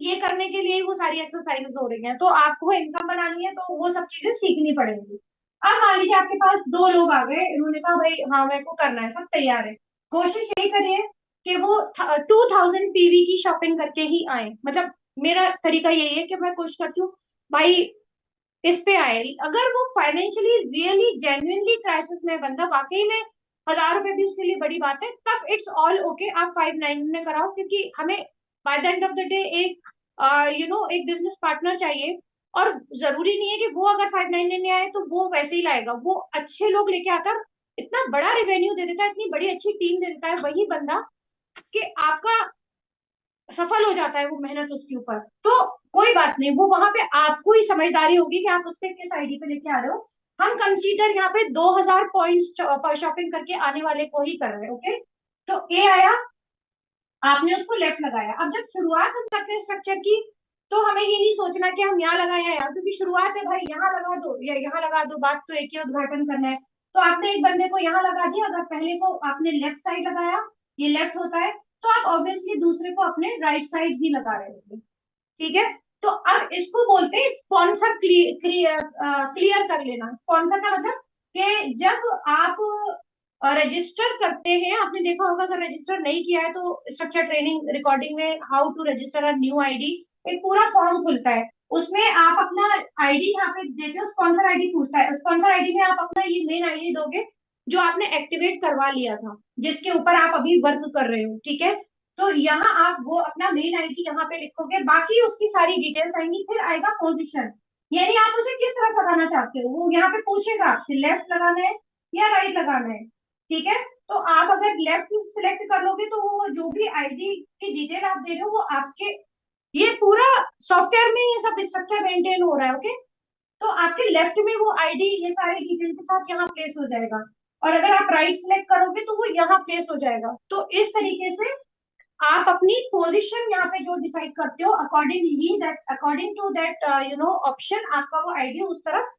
ये करने के लिए ही वो सारी एक्सरसाइजेस हो रही हैं। तो आपको इनकम बनानी है तो वो सब चीजें सीखनी पड़ेंगी। अब मान लीजिए आपके पास 2 लोग आ गए, इन्होंने कहा भाई हाँ मेरे को करना है, सब तैयार है। कोशिश यही करिए कि वो 2000 पीवी की शॉपिंग करके ही आए। मतलब मेरा तरीका यही है कि मैं कोशिश करती हूँ भाई इस पे आए। अगर वो फाइनेंशियली रियली जेन्युइनली क्राइसिस में है बंदा, वाकई में 1000 रुपए भी उसके लिए बड़ी बात है, तब इट्स ऑल ओके, आप 599 में कराओ। क्योंकि हमें by the end of the day एक एक बिजनेस पार्टनर चाहिए। और जरूरी नहीं है कि वो अगर 599 में आए तो वो वैसे ही लाएगा, वो अच्छे लोग लेके आता है, इतना बड़ा रेवेन्यू दे देता है, इतनी बड़ी अच्छी टीम दे देता है वही बंदा, कि आपका सफल हो जाता है वो मेहनत उसके ऊपर। तो कोई बात नहीं, वो वहां पे आपको ही समझदारी होगी कि आप उसके किस आईडी पे लेके आ रहे हो। हम कंसीडर यहाँ पे 2000 पॉइंट्स शॉपिंग करके आने वाले को ही कर रहे हैं, ओके। तो ए आया, आपने उसको लेफ्ट लगाया। अब जब शुरुआत हम करते हैं स्ट्रक्चर की, तो हमें ये नहीं सोचना कि हम यहाँ लगाए हैं यहाँ, क्योंकि शुरुआत है भाई, यहाँ लगा दो या यहाँ लगा दो, बात तो एक ही, उद्घाटन करना है। तो आपने एक बंदे को यहाँ लगा दिया, अगर पहले को आपने लेफ्ट साइड लगाया, ये लेफ्ट होता है, तो आप ऑब्वियसली दूसरे को अपने राइट साइड ही लगा रहे होंगे, ठीक है। तो अब इसको बोलते हैं स्पॉन्सर क्लियर कर लेना। स्पॉन्सर का मतलब कि जब आप रजिस्टर करते हैं, आपने देखा होगा अगर रजिस्टर नहीं किया है तो स्ट्रक्चर ट्रेनिंग रिकॉर्डिंग में how to register a new ID एक पूरा फॉर्म खुलता है। उसमें आप अपना आईडी यहाँ पे देते हो, स्पॉन्सर आईडी पूछता है, स्पॉन्सर आईडी में आप अपना ये मेन आईडी दोगे जो आपने एक्टिवेट करवा लिया था, जिसके ऊपर आप अभी वर्क कर रहे हो, ठीक है। तो यहाँ आप वो अपना मेन आईडी यहाँ पे लिखोगे, बाकी उसकी सारी डिटेल्स आएंगी। फिर आएगा पोजीशन, यानी आप उसे किस तरफ लगाना चाहते हो, वो यहाँ पे पूछेगा आपसे लेफ्ट लगाना है या राइट लगाना है, ठीक है। तो आप अगर लेफ्ट सिलेक्ट कर लोगे तो वो जो भी आईडी की डिटेल आप दे रहे हो वो आपके, ये पूरा सॉफ्टवेयर में ये सब स्ट्रक्चर मेंटेन हो रहा है, ओके। तो आपके लेफ्ट में वो आईडी ये सारे डिटेल के साथ यहाँ प्लेस हो जाएगा, और अगर आप राइट सिलेक्ट करोगे तो वो यहाँ प्लेस हो जाएगा। तो इस तरीके से आप अपनी पोजीशन यहाँ पे जो डिसाइड करते हो, अकॉर्डिंग टू दैट ऑप्शन, आपका वो आईडी उस तरफ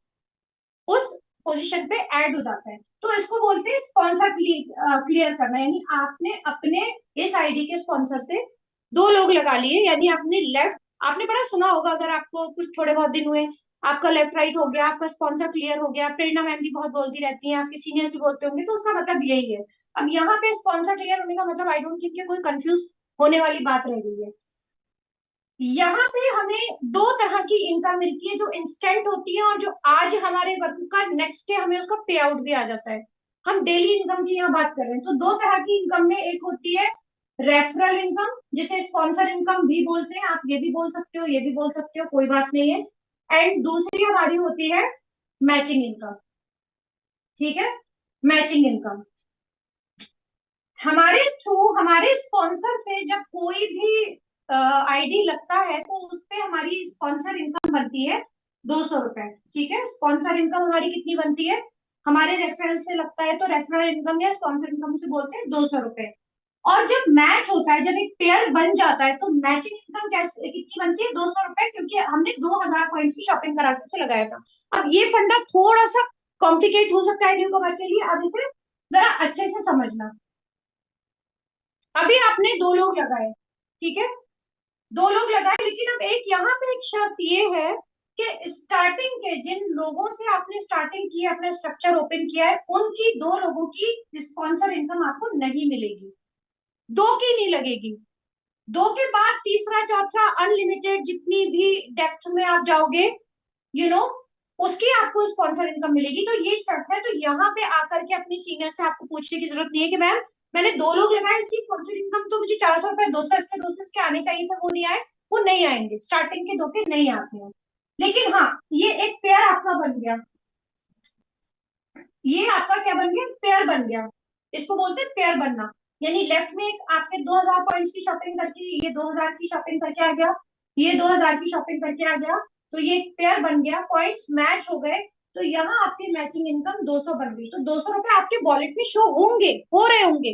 उस पोजीशन पे ऐड हो जाता है। तो इसको बोलते हैं स्पॉन्सर क्लियर करना, यानी आपने अपने इस आईडी के स्पॉन्सर से 2 लोग लगा लिए, यानी आपने लेफ्ट, आपने बड़ा सुना होगा अगर आपको कुछ थोड़े बहुत दिन हुए, आपका लेफ्ट राइट हो गया, आपका स्पॉन्सर क्लियर हो गया। प्रेरणा मैम भी बहुत बोलती रहती हैं, आपके सीनियर्स भी बोलते होंगे, तो उसका मतलब यही है। अब यहाँ पे स्पॉन्सर क्लियर होने का मतलब आई डोंट थिंक कोई कंफ्यूज होने वाली बात रह गई है। यहाँ पे हमें 2 तरह की इनकम मिलती है, जो इंस्टेंट होती है और जो आज हमारे वर्क का नेक्स्ट डे हमें उसका पे आउट भी आ जाता है। हम डेली इनकम की यहाँ बात कर रहे हैं। तो 2 तरह की इनकम में एक होती है रेफरल इनकम, जिसे स्पॉन्सर इनकम भी बोलते हैं, आप ये भी बोल सकते हो, ये भी बोल सकते हो, कोई बात नहीं है। एंड दूसरी हमारी होती है मैचिंग इनकम। ठीक है, मैचिंग इनकम हमारे थ्रू, हमारे स्पॉन्सर से जब कोई भी आईडी लगता है तो उस पे हमारी स्पॉन्सर इनकम बनती है 200 रुपए। ठीक है, स्पॉन्सर इनकम हमारी कितनी बनती है, हमारे रेफरल से लगता है तो रेफरल इनकम या स्पॉन्सर इनकम से बोलते हैं 200 रुपए। और जब मैच होता है, जब एक पेयर बन जाता है, तो मैचिंग इनकम कैसे कितनी बनती है, 200 रुपए, क्योंकि हमने 2000 पॉइंट्स की शॉपिंग करा के उसे लगाया था। अब ये फंडा थोड़ा सा कॉम्प्लिकेट हो सकता है न्यू कमर के लिए, अब इसे जरा अच्छे से समझना। अभी आपने 2 लोग लगाए, ठीक है, 2 लोग लगाए, लेकिन अब एक यहाँ पे एक शर्त ये है कि स्टार्टिंग के जिन लोगों से आपने स्टार्टिंग की है, अपना स्ट्रक्चर ओपन किया है, उनकी 2 लोगों की स्पॉन्सर इनकम आपको नहीं मिलेगी, 2 की नहीं लगेगी। 2 के बाद तीसरा चौथा अनलिमिटेड जितनी भी डेप्थ में आप जाओगे, यू नो, उसकी आपको स्पॉन्सर इनकम मिलेगी। तो ये शर्त है। तो यहाँ पे आकर के अपनी सीनियर से आपको पूछने की जरूरत नहीं है कि मैम मैंने 2 लोग लगाए, इसकी स्पॉन्सर इनकम तो मुझे 400 रुपए 200 इसके आने चाहिए थे, वो नहीं आए, वो नहीं आएंगे, स्टार्टिंग के 2 के नहीं आते हैं। लेकिन हाँ, ये एक पेयर आपका बन गया, ये आपका क्या बन गया, पेयर बन गया, इसको बोलते हैं पेयर बनना। यानी लेफ्ट में एक आपने 2000 पॉइंट्स की शॉपिंग करके, ये 2000 की शॉपिंग करके आ गया, ये 2000 की शॉपिंग करके आ गया, तो ये एक पेयर बन गया, पॉइंट्स मैच हो गए, तो यहाँ आपकी मैचिंग इनकम 200 बन गई। तो 200 रुपए आपके वॉलेट में शो होंगे, हो रहे होंगे,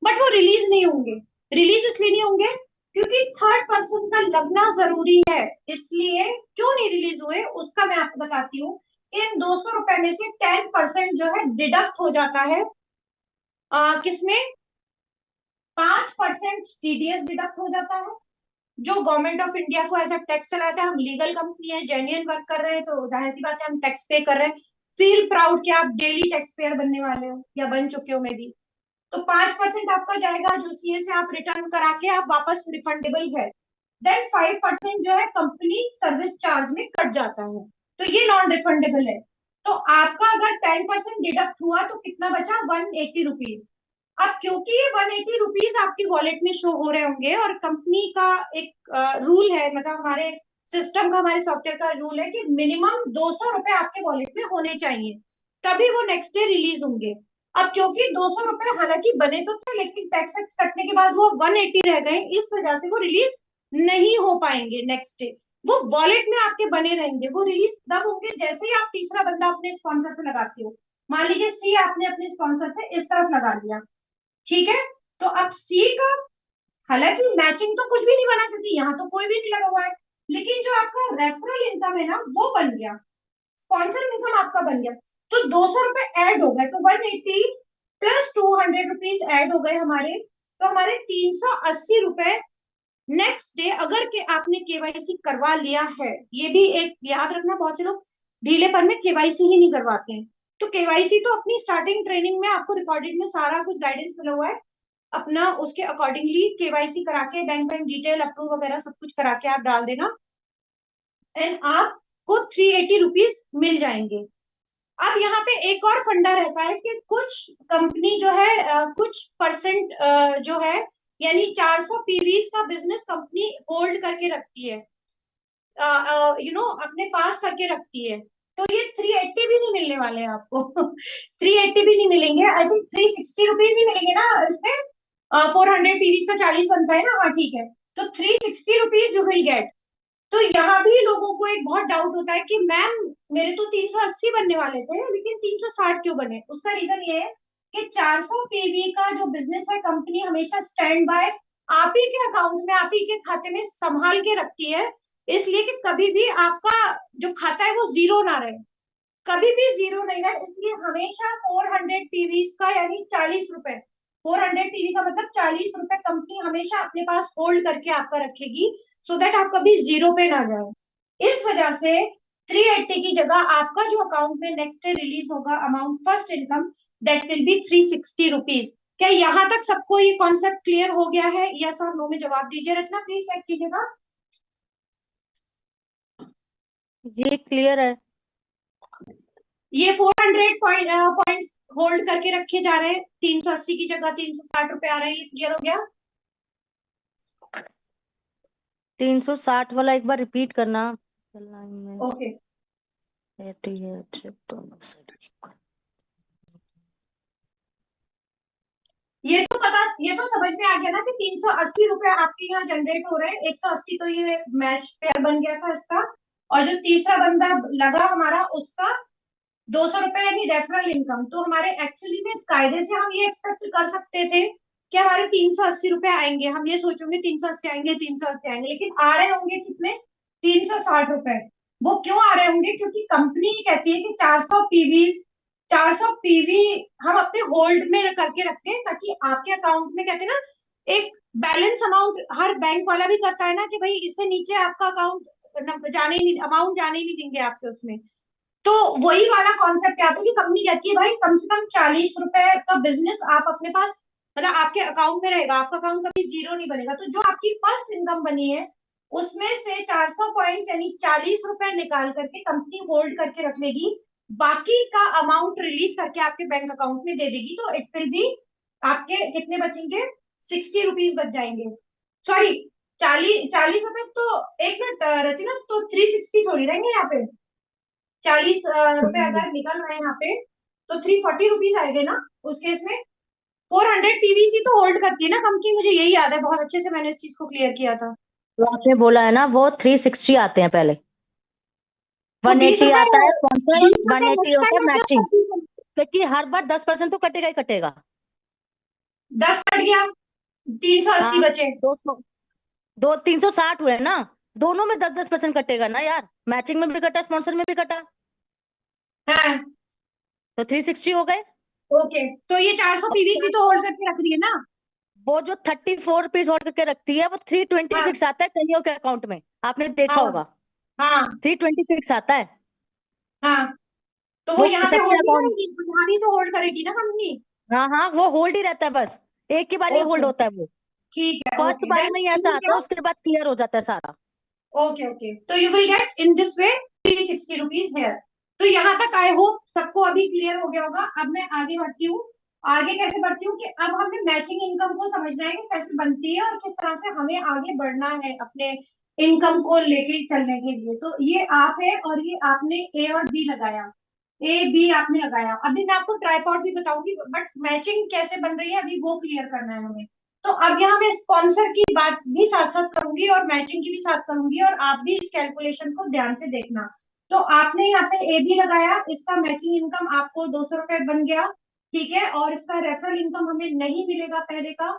बट वो रिलीज नहीं होंगे। रिलीज इसलिए नहीं होंगे क्योंकि थर्ड पर्सन का लगना जरूरी है, इसलिए। क्यों नहीं रिलीज हुए उसका मैं आपको बताती हूँ। इन 200 रुपए में से 10% जो है डिडक्ट हो जाता है, किसमें, 5% टीडीएस डिडक्ट हो जाता है, जो गवर्नमेंट ऑफ इंडिया को एज अ टैक्स चलाता है। हम लीगल कंपनी है, जेन्युइन वर्क कर रहे हैं, तो जाहिर सी बात है हम टैक्स पे कर रहे हैं। फील प्राउड कि आप डेली टैक्स पेयर बनने वाले हो या बन चुके हो मे बी। तो 5% आपका जाएगा, जो सीए से आप रिटर्न करा के आप वापस रिफंडेबल है। देन 5% जो है कंपनी सर्विस चार्ज में कट जाता है, तो ये नॉन रिफंडेबल है। तो आपका अगर 10% डिडक्ट हुआ तो कितना बचा, 180 रुपीज। अब क्योंकि ये 180 रुपीज आपकी वॉलेट में शो हो रहे होंगे, और कंपनी का एक रूल है, मतलब हमारे सिस्टम का, हमारे सॉफ्टवेयर का रूल है कि मिनिमम 200 रुपए आपके वॉलेट में होने चाहिए, तभी वो नेक्स्ट डे रिलीज होंगे। अब क्योंकि 200 रुपए हालांकि बने तो थे, लेकिन टैक्स कटने के बाद वो 180 रह गए, इस वजह से वो रिलीज नहीं हो पाएंगे नेक्स्ट डे। वो वॉलेट में आपके बने रहेंगे, वो रिलीज तब होंगे जैसे ही आप तीसरा बंदा अपने स्पॉन्सर से लगाते हो। मान लीजिए सी आपने अपने स्पॉन्सर से इस तरफ लगा दिया, ठीक है, तो अब सी का, हालांकि मैचिंग तो कुछ भी नहीं बना क्योंकि यहाँ तो कोई भी नहीं लगा हुआ है, लेकिन जो आपका रेफरल इनकम है ना वो बन गया, स्पॉन्सर इनकम आपका बन गया। तो 200 रुपए ऐड हो गए, तो 180 प्लस 200 रुपीज ऐड हो गए हमारे, तो हमारे 380 रुपए नेक्स्ट डे, अगर के आपने केवाईसी करवा लिया है। ये भी एक याद रखना, बहुत से लोग ढीलेपन में केवाईसी ही नहीं करवाते हैं। तो केवाईसी तो अपनी स्टार्टिंग ट्रेनिंग में आपको रिकॉर्डेड में सारा कुछ गाइडेंस मिला हुआ है, अपना उसके अकॉर्डिंगली केवाईसी करा के बैंक डिटेल अप्रूव वगैरह सब कुछ करा के आप डाल देना, एंड आपको 380 रुपीज मिल जाएंगे। अब यहाँ पे एक और फंडा रहता है कि कुछ कंपनी जो है कुछ परसेंट जो है, यानी 400 पीवीज का बिजनेस कंपनी होल्ड करके रखती है, अपने पास करके रखती है। तो ये 380 भी नहीं मिलने वाले हैं आपको 380 भी नहीं मिलेंगे, आई थिंक 360 रुपीज ही मिलेंगे ना इसमें। 400 पीवीज का 40 बनता है ना, हाँ ठीक है, तो 360 रुपीज यू विल गेट। तो यहाँ भी लोगों को एक बहुत डाउट होता है कि मैम मेरे तो 380 बनने वाले थे, लेकिन 360 क्यों बने। उसका रीजन ये है कि 400 पीवी का जो बिजनेस है कंपनी हमेशा स्टैंड बाय आप ही के अकाउंट में, आप ही के खाते में संभाल के रखती है, इसलिए कि कभी भी आपका जो खाता है वो जीरो ना रहे, कभी भी जीरो नहीं रहे, इसलिए हमेशा 400 पीवीज का यानी 40 रुपए, 400 पीवी का मतलब 40 रुपए कंपनी हमेशा अपने पास होल्ड करके आपका रखेगी, सो दैट आप कभी जीरो पे ना जाए। इस वजह से 380 की जगह आपका जो अकाउंट में नेक्स्ट डे रिलीज होगा amount first income, that will be 360 rupees. क्या यहाँ तक सबको ये कॉन्सेप्ट क्लियर हो गया है, यस और नो में जवाब दीजिए। रचना प्लीज चेक कीजिएगा। ये क्लियर है। ये 400 पॉइंट्स होल्ड करके रखे जा रहे हैं, 380 की जगह 360 रुपए आ रहे हैं, ये क्लियर हो गया। 360 वाला एक बार रिपीट करना। लाइन में ओके, रहती है ट्रिप दोनों साइड। ये तो समझ में आ गया ना कि 380 रुपए आपके यहाँ जनरेट हो रहे हैं। 180 तो ये मैच पेयर बन गया था इसका, और जो तीसरा बंदा लगा हमारा उसका 200 रुपए यानी रेफरल इनकम। तो हमारे एक्चुअली में कायदे से हम ये एक्सपेक्ट कर सकते थे कि हमारे 380 रुपए आएंगे। हम ये सोचेंगे 380 आएंगे, 380 आएंगे, लेकिन आ रहे होंगे कितने, 360 रुपए। वो क्यों आ रहे होंगे? क्योंकि कंपनी कहती है कि 400 पीवी हम अपने होल्ड में करके रखते हैं, ताकि आपके अकाउंट में, कहते हैं ना, एक बैलेंस अमाउंट हर बैंक वाला भी करता है ना, कि भाई इससे नीचे आपका अकाउंट जाने ही नहीं, अमाउंट जाने ही नहीं देंगे आपके उसमें। तो वही वाला कॉन्सेप्ट यहाँ पे कि कंपनी कहती है भाई कम से कम 40 रुपए का बिजनेस आप अपने पास, मतलब आपके अकाउंट में रहेगा, आपका अकाउंट कभी जीरो नहीं बनेगा। तो जो आपकी फर्स्ट इनकम बनी है उसमें से 400 पॉइंट यानी 40 रुपए निकाल करके कंपनी होल्ड करके रख लेगी, बाकी का अमाउंट रिलीज करके आपके बैंक अकाउंट में दे देगी। तो इट विल बी, आपके कितने बचेंगे, 60 रुपीज बच जाएंगे। सॉरी, 40 रुपए तो, एक मिनट रचना, तो 360 थोड़ी रहेंगे यहाँ पे। 40 रुपए अगर निकल रहे हैं यहाँ पे, तो 340 रुपीज आएंगे ना उस केस में। 400 पीवीसी तो होल्ड करती है ना कंपनी, मुझे यही याद है, बहुत अच्छे से मैंने इस चीज को क्लियर किया था। तो आपने बोला है ना वो 360 आते हैं पहले, तो 180 आता है 20 स्पॉन्सर, 180 नेक्स्ट होता है टाइम मैचिंग, मतलब क्योंकि हर बार 10% तो कटेगा ही कटेगा। 10 कट गया, 380 हाँ, बचे। 360 हुए ना, दोनों में 10-10% कटेगा ना यार, मैचिंग में भी कटा स्पॉन्सर में भी कटा, हाँ, तो 360 हो गए। ओके, तो ये 400 और पीवीस भी तो होल्ड करके रख रही है ना। वो जो 34 रुपीज होल्ड करके रखती है वो हाँ 326 आता है कईयों के अकाउंट में, आपने देखा हाँ होगा, हाँ 326 आता है। हाँ, तो वो वो यहाँ पे सबके होल्ड नहीं अकाउंट, करेगी, यहाँ भी तो होल्ड करेगी ना कंपनी। हाँ हाँ, वो होल्ड ही रहता है, बस एक ही बार ही होल्ड ओके, होता है वो, ठीक है, फर्स्ट ओके बारी देन में ही यू ऐसा विल आता है, गेट, उसके बाद क्लियर हो जाता है सारा। ओके ओके, तो you will get in this way 360 rupees here. तो यहाँ तक आई होप सबको अभी क्लियर हो गया होगा। अब मैं आगे बढ़ती हूँ। आगे कैसे बढ़ती हूँ कि अब हमें मैचिंग इनकम को समझना है कि कैसे बनती है और किस तरह से हमें आगे बढ़ना है अपने इनकम को लेके चलने के लिए। तो ये आप है और ये आपने ए और बी लगाया, ए बी आपने लगाया। अभी मैं आपको ट्राइपॉड भी बताऊंगी, बट मैचिंग कैसे बन रही है अभी वो क्लियर करना है हमें। तो अब यहाँ मैं स्पॉन्सर की बात भी साथ साथ करूंगी और मैचिंग की भी साथ करूंगी, और आप भी इस कैलकुलेशन को ध्यान से देखना। तो आपने यहाँ पे ए बी लगाया, इसका मैचिंग इनकम आपको 200 रुपए बन गया, ठीक है, और इसका रेफरल इनकम हमें नहीं मिलेगा पहले का।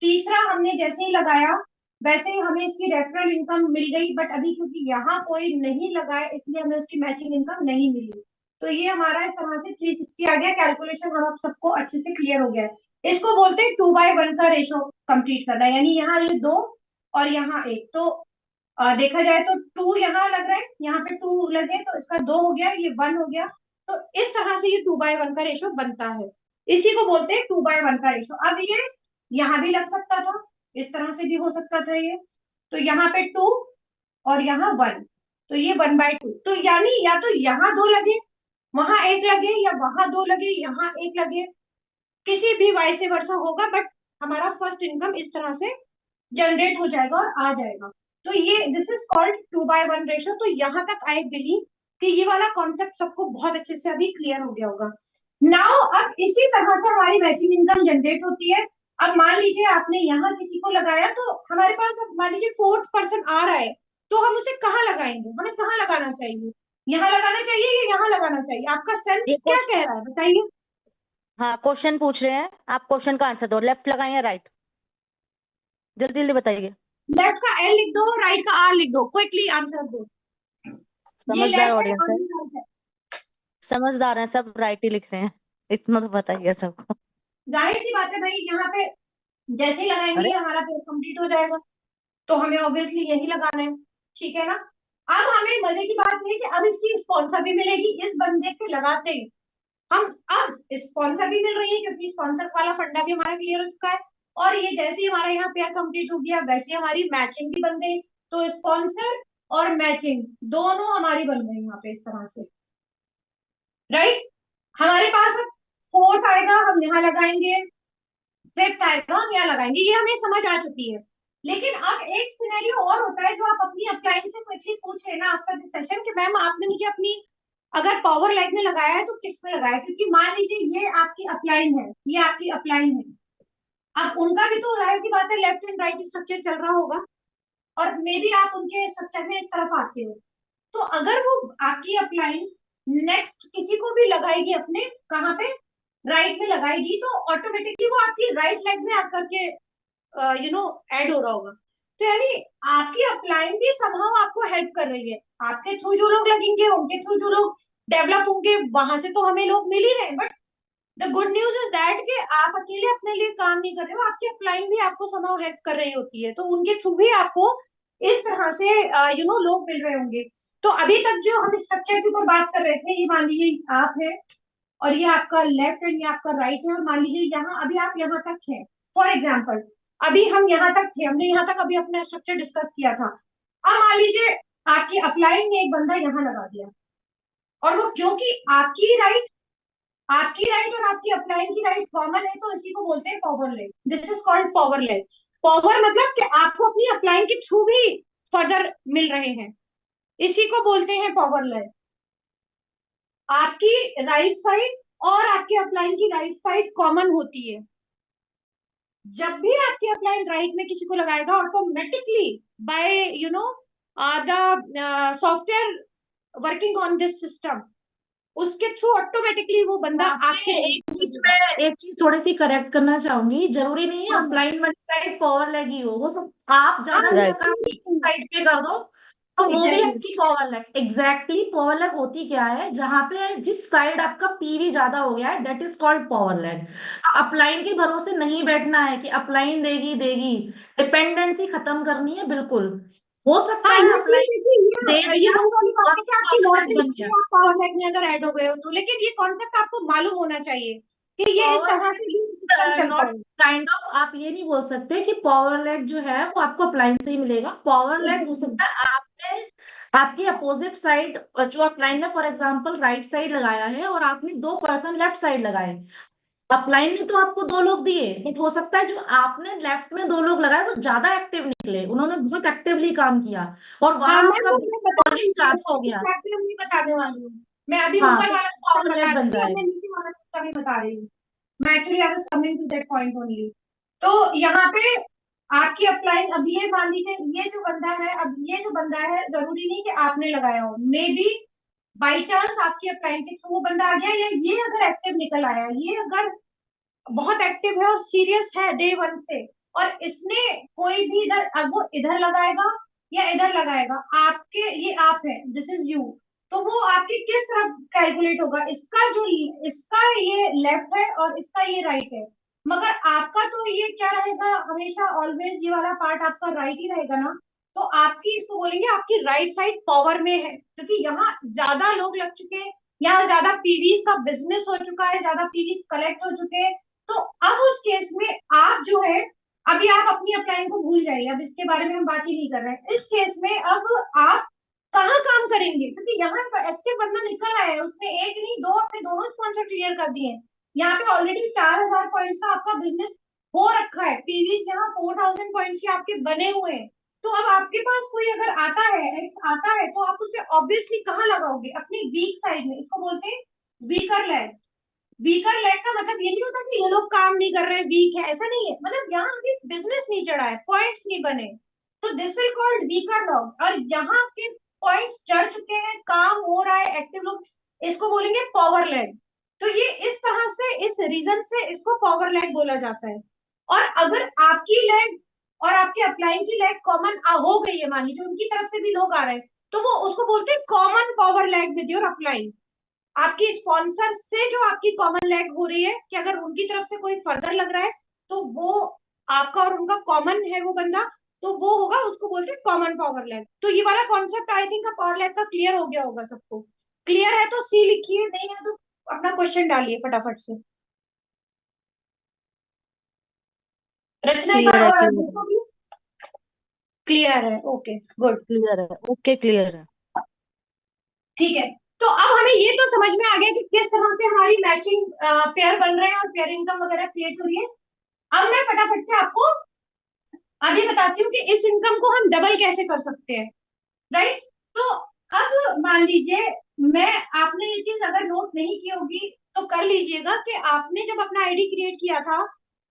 तीसरा हमने जैसे ही लगाया वैसे ही हमें इसकी रेफरल इनकम मिल गई, बट अभी क्योंकि यहाँ कोई नहीं लगाया इसलिए हमें उसकी मैचिंग इनकम नहीं मिली। तो ये हमारा इस तरह से 360 आ गया, कैलकुलेशन हम सबको अच्छे से क्लियर हो गया है। इसको बोलते हैं 2/1 का रेशो कंप्लीट करना, यानी यहाँ ये 2 और यहाँ 1। तो देखा जाए तो 2 यहाँ लग रहा है, यहाँ पे 2 लगे तो इसका 2 हो गया, ये 1 हो गया। तो इस तरह से ये 2/1 का रेशो बनता है, इसी को बोलते हैं 2/1 का रेशो। अब ये यहाँ भी लग सकता था, इस तरह से भी हो सकता था ये। तो यहाँ पे 2 और यहाँ 1, तो ये 1/2। तो यानी या तो यहाँ 2 लगे, वहां 1 लगे, या वहां 2 लगे, यहाँ 1 लगे, किसी भी वाइस वर्षा होगा, बट हमारा फर्स्ट इनकम इस तरह से जनरेट हो जाएगा और आ जाएगा। तो ये दिस इज कॉल्ड 2/1 रेशो। तो यहाँ तक आई बिलीव कि ये वाला कॉन्सेप्ट सबको बहुत अच्छे से अभी क्लियर हो गया होगा। नाउ अब इसी तरह से हमारी मैचिंग इनकम जनरेट होती है। अब मान लीजिए आपने यहाँ किसी को लगाया, तो हमारे पास अब मान लीजिए फोर्थ पर्सन आ रहा है, तो हम उसे कहाँ लगाएंगे, हमें कहाँ लगाना चाहिए, यहाँ लगाना चाहिए या यहाँ लगाना चाहिए? आपका ये सेंस क्या कह रहा है बताइए। हाँ, क्वेश्चन पूछ रहे हैं, आप क्वेश्चन का आंसर दो, लेफ्ट लगाएं या राइट, जल्दी जल्दी बताइए। लेफ्ट का एल लिख दो, राइट का आर लिख दो, क्विकली आंसर दो। ये समझदार लेफ्ट है ऑडियंस और है, ये राइट है। समझदार है, सब राइट ही लिख रहे हैं, इतना तो बताइए सबको। जाहिर सी बात है भाई, यहाँ पे जैसे ही लगाएंगे अरे ये हमारा पेज कंप्लीट हो जाएगा, तो हमें ऑब्वियसली यही लगाना है, ठीक है ना। अब हमें मजे की बात ये है कि अब इसकी स्पॉन्सर भी मिलेगी इस बंदे के लगाते ही। हम अब स्पॉन्सर भी मिल रही है क्योंकि स्पॉन्सर वाला फंडा भी हमारा क्लियर हो चुका है, और ये जैसे ही हमारा यहाँ पेयर कंप्लीट हो गया वैसे हमारी मैचिंग भी बन गई। तो स्पॉन्सर और मैचिंग दोनों हमारी बन गई यहाँ पे इस तरह से, राइट। हमारे पास अब फोर्थ आएगा, हम यहाँ लगाएंगे, फिफ्थ आएगा, हम यहाँ लगाएंगे, ये हमें समझ आ चुकी है। लेकिन अब एक सिनेरियो और होता है जो आप अपनी अपलाइन से क्विकली पूछ रहे हैं ना आफ्टर दिस सेशन, कि मैम आपने मुझे अपनी अगर पावर लाइट में लगाया है तो किस में लगाया है? क्योंकि मान लीजिए ये आपकी अपलाइन है, ये आपकी अपलाइन है, अब उनका भी तो जाहिर सी बात है लेफ्ट एंड राइट स्ट्रक्चर चल रहा होगा, और मे बी आप उनके स्ट्रक्चर में इस तरफ आते हो, तो अगर वो आपकी अपलाइन नेक्स्ट किसी को भी लगाएगी अपने कहाँ पे राइट में लगाएगी, तो ऑटोमेटिकली वो आपकी राइट लेग में आकर के ऐड हो रहा होगा। तो यानी आपकी अपलाइन भी समहाउ आपको हेल्प कर रही है। आपके थ्रू जो लोग लगेंगे, उनके थ्रू जो लोग डेवलप होंगे, वहां से तो हमें लोग मिल ही रहे हैं, but the good news is that कि आप अकेले अपने लिए काम नहीं कर रहे हो, आपकी अपलाइन भी आपको समहाउ हेल्प कर रही होती है, तो उनके थ्रू भी आपको इस तरह से लोग मिल रहे होंगे। तो अभी तक जो हम स्ट्रक्चर के ऊपर बात कर रहे थे, ये मान लीजिए आप है और ये आपका लेफ्ट एंड ये आपका राइट है, और मान लीजिए यहाँ अभी आप यहाँ तक हैं, फॉर एग्जाम्पल अभी हम यहाँ तक थे, हमने यहाँ तक अभी अपना स्ट्रक्चर डिस्कस किया था। अब मान लीजिए आपकी अपलाइन ने एक बंदा यहाँ लगा दिया, और वो क्योंकि आपकी राइट और आपकी अपलाइन की राइट कॉमन है, तो इसी को बोलते हैं power leg. This is called power leg. Power मतलब कि आपको अपनी अपलाइन के थ्रू भी फर्दर मिल रहे हैं, इसी को बोलते हैं पावर लेग। आपकी राइट साइड और आपके अपलाइन की राइट साइड कॉमन होती है। जब भी आपकी अपलाइन राइट में किसी को लगाएगा, automatically by the software working on this system, उसके थ्रू ऑटोमेटिकली वो बंदा आपके एक चीज थोड़ी सी करेक्ट करना चाहूंगी, जरूरी नहीं है हाँ, अपलाइन वाली साइड पावर लेग ही हो सब, आप ज्यादा अच्छा काम साइड पे कर दो तो वो भी आपकी power leg. Exactly power leg होती क्या है, जहां पे जिस साइड आपका पीवी ज्यादा हो गया है that is called power leg. Upline के भरोसे नहीं बैठना है कि अपलाइन देगी देगी, डिपेंडेंसी खत्म करनी है बिल्कुल। हो सकता है अपलाइन दे ये दिया वही वाली बात है कि आपकी पावर लॉटरी बन गया। आप पावर लेग में अगर ऐड हो गए हो तो, लेकिन ये कॉन्सेप्ट आपको मालूम होना चाहिए कि ये इस तरह से भी सिस्टम चलता नॉट है। काइंड ऑफ, आप ये नहीं बोल सकते कि पावर लेग जो है वो आपको अपलाइन से ही मिलेगा। पावर लेग हो सकता है आपने आपकी अपोजिट साइड जो अपलाइन में फॉर एग्जांपल राइट साइड लगाया है और आपने 2 पर्सन लेफ्ट साइड लगाए, अपलाइन ने तो आपको 2 लोग दिए, बट हो सकता है जो आपने लेफ्ट में 2 लोग लगाए वो ज्यादा एक्टिव निकले, उन्होंने बहुत एक्टिवली काम किया और हाँ वहां मैम, आपका तो मैं बता रही वॉल्यूम हूँ, ज्यादा हो गया। एग्जैक्टली हम नहीं बताने वाली हूँ। मैं अभी हाँ ऊपर तो वाला सिस्टम पावर बता लेग बन रही थी और जाएगा। मैं नीचे वाला सिस्टम ही बता रही हूँ। मैं actually I was coming to that point only. तो यहाँ पे आपकी अपलाइन, अब ये मान लीजिए ये जो बंदा है, अब ये जो बंदा है जरूरी नहीं कि आपने लगाया हो, मे बी बाई चांस आपकी अपलाइन के थ्रू वो बंदा आ गया, या ये अगर एक्टिव निकल आया, ये अगर बहुत एक्टिव है और सीरियस है डे वन से, और इसने कोई भी इधर, अब वो इधर लगाएगा या इधर लगाएगा, आपके ये आप है, दिस इज यू, तो वो आपके किस तरफ कैलकुलेट होगा, इसका ये लेफ्ट है और इसका ये राइट है, मगर आपका तो ये क्या रहेगा, हमेशा ऑलवेज ये वाला पार्ट आपका राइट ही रहेगा ना। तो आपकी, इसको बोलेंगे आपकी राइट साइड पावर में है, क्योंकि यहाँ ज्यादा लोग लग चुके हैं, यहाँ ज्यादा पीवीज का बिजनेस हो चुका है, ज्यादा पीवीज कलेक्ट हो चुके हैं। तो अब उस केस में आप जो है, अभी आप अपनी अपलाइन को भूल जाइए, अब इसके बारे में हम बात ही नहीं कर रहे हैं। इस केस में अब आप कहाँ काम करेंगे, क्योंकि यहाँ का एक्टिव बंदा निकल आया है, उसने एक नहीं दो अपने दोनों स्पॉन्सर क्लियर कर दिए हैं। यहाँ पे ऑलरेडी 4000 पॉइंट्स का आपका बिजनेस हो रखा है, पीवीज यहाँ 4000 पॉइंट्स के आपके बने हुए हैं। तो अब आपके पास कोई अगर आता है, एक्स आता है, तो आप उसे ऑब्वियसली कहाँ लगाओगे, अपनी वीक साइड में। इसको बोलते हैं वीकर लेग। वीकर लेग का मतलब ये नहीं होता कि ये लोग काम नहीं कर रहे, वीक है, ऐसा नहीं है, मतलब यहाँ अभी बिजनेस नहीं चढ़ा है, पॉइंट्स नहीं बने, तो this will called weaker log. और यहाँ के पॉइंट्स चढ़ चुके हैं, काम हो रहा है, एक्टिव लोग, इसको बोलेंगे पावर लेग। तो ये इस तरह से, इस रीजन से इसको पावर लेग बोला जाता है। और अगर आपकी लेग और आपके अपलाइन की लेग कॉमन हो गई है, मान लीजिए उनकी तरफ से भी लोग आ रहे हैं, तो वो उसको बोलते हैं common power leg with your upline. आपकी स्पॉन्सर से जो आपकी कॉमन लेग हो रही है, कि अगर उनकी तरफ से कोई फर्दर लग रहा है, तो वो आपका और उनका कॉमन है वो बंदा, तो वो होगा, उसको बोलते हैं कॉमन पावर लेग। तो ये वाला concept I think power leg का क्लियर हो गया होगा सबको। क्लियर है तो सी लिखिए, नहीं है तो अपना क्वेश्चन डालिए फटाफट से। रचना एक बार और देखो प्लीज। क्लियर है, ओके गुड। क्लियर है, ओके क्लियर है। ठीक है, तो अब हमें ये तो समझ में आ गया कि किस तरह से हमारी मैचिंग पेयर बन रहे हैं और पेयर इनकम वगैरह क्रिएट हो रही है। अब मैं फटाफट से आपको अब ये बताती हूँ कि इस इनकम को हम डबल कैसे कर सकते हैं, राइट। तो अब मान लीजिए, मैं आपने ये चीज अगर नोट नहीं की होगी तो कर लीजिएगा, कि आपने जब अपना आईडी क्रिएट किया था,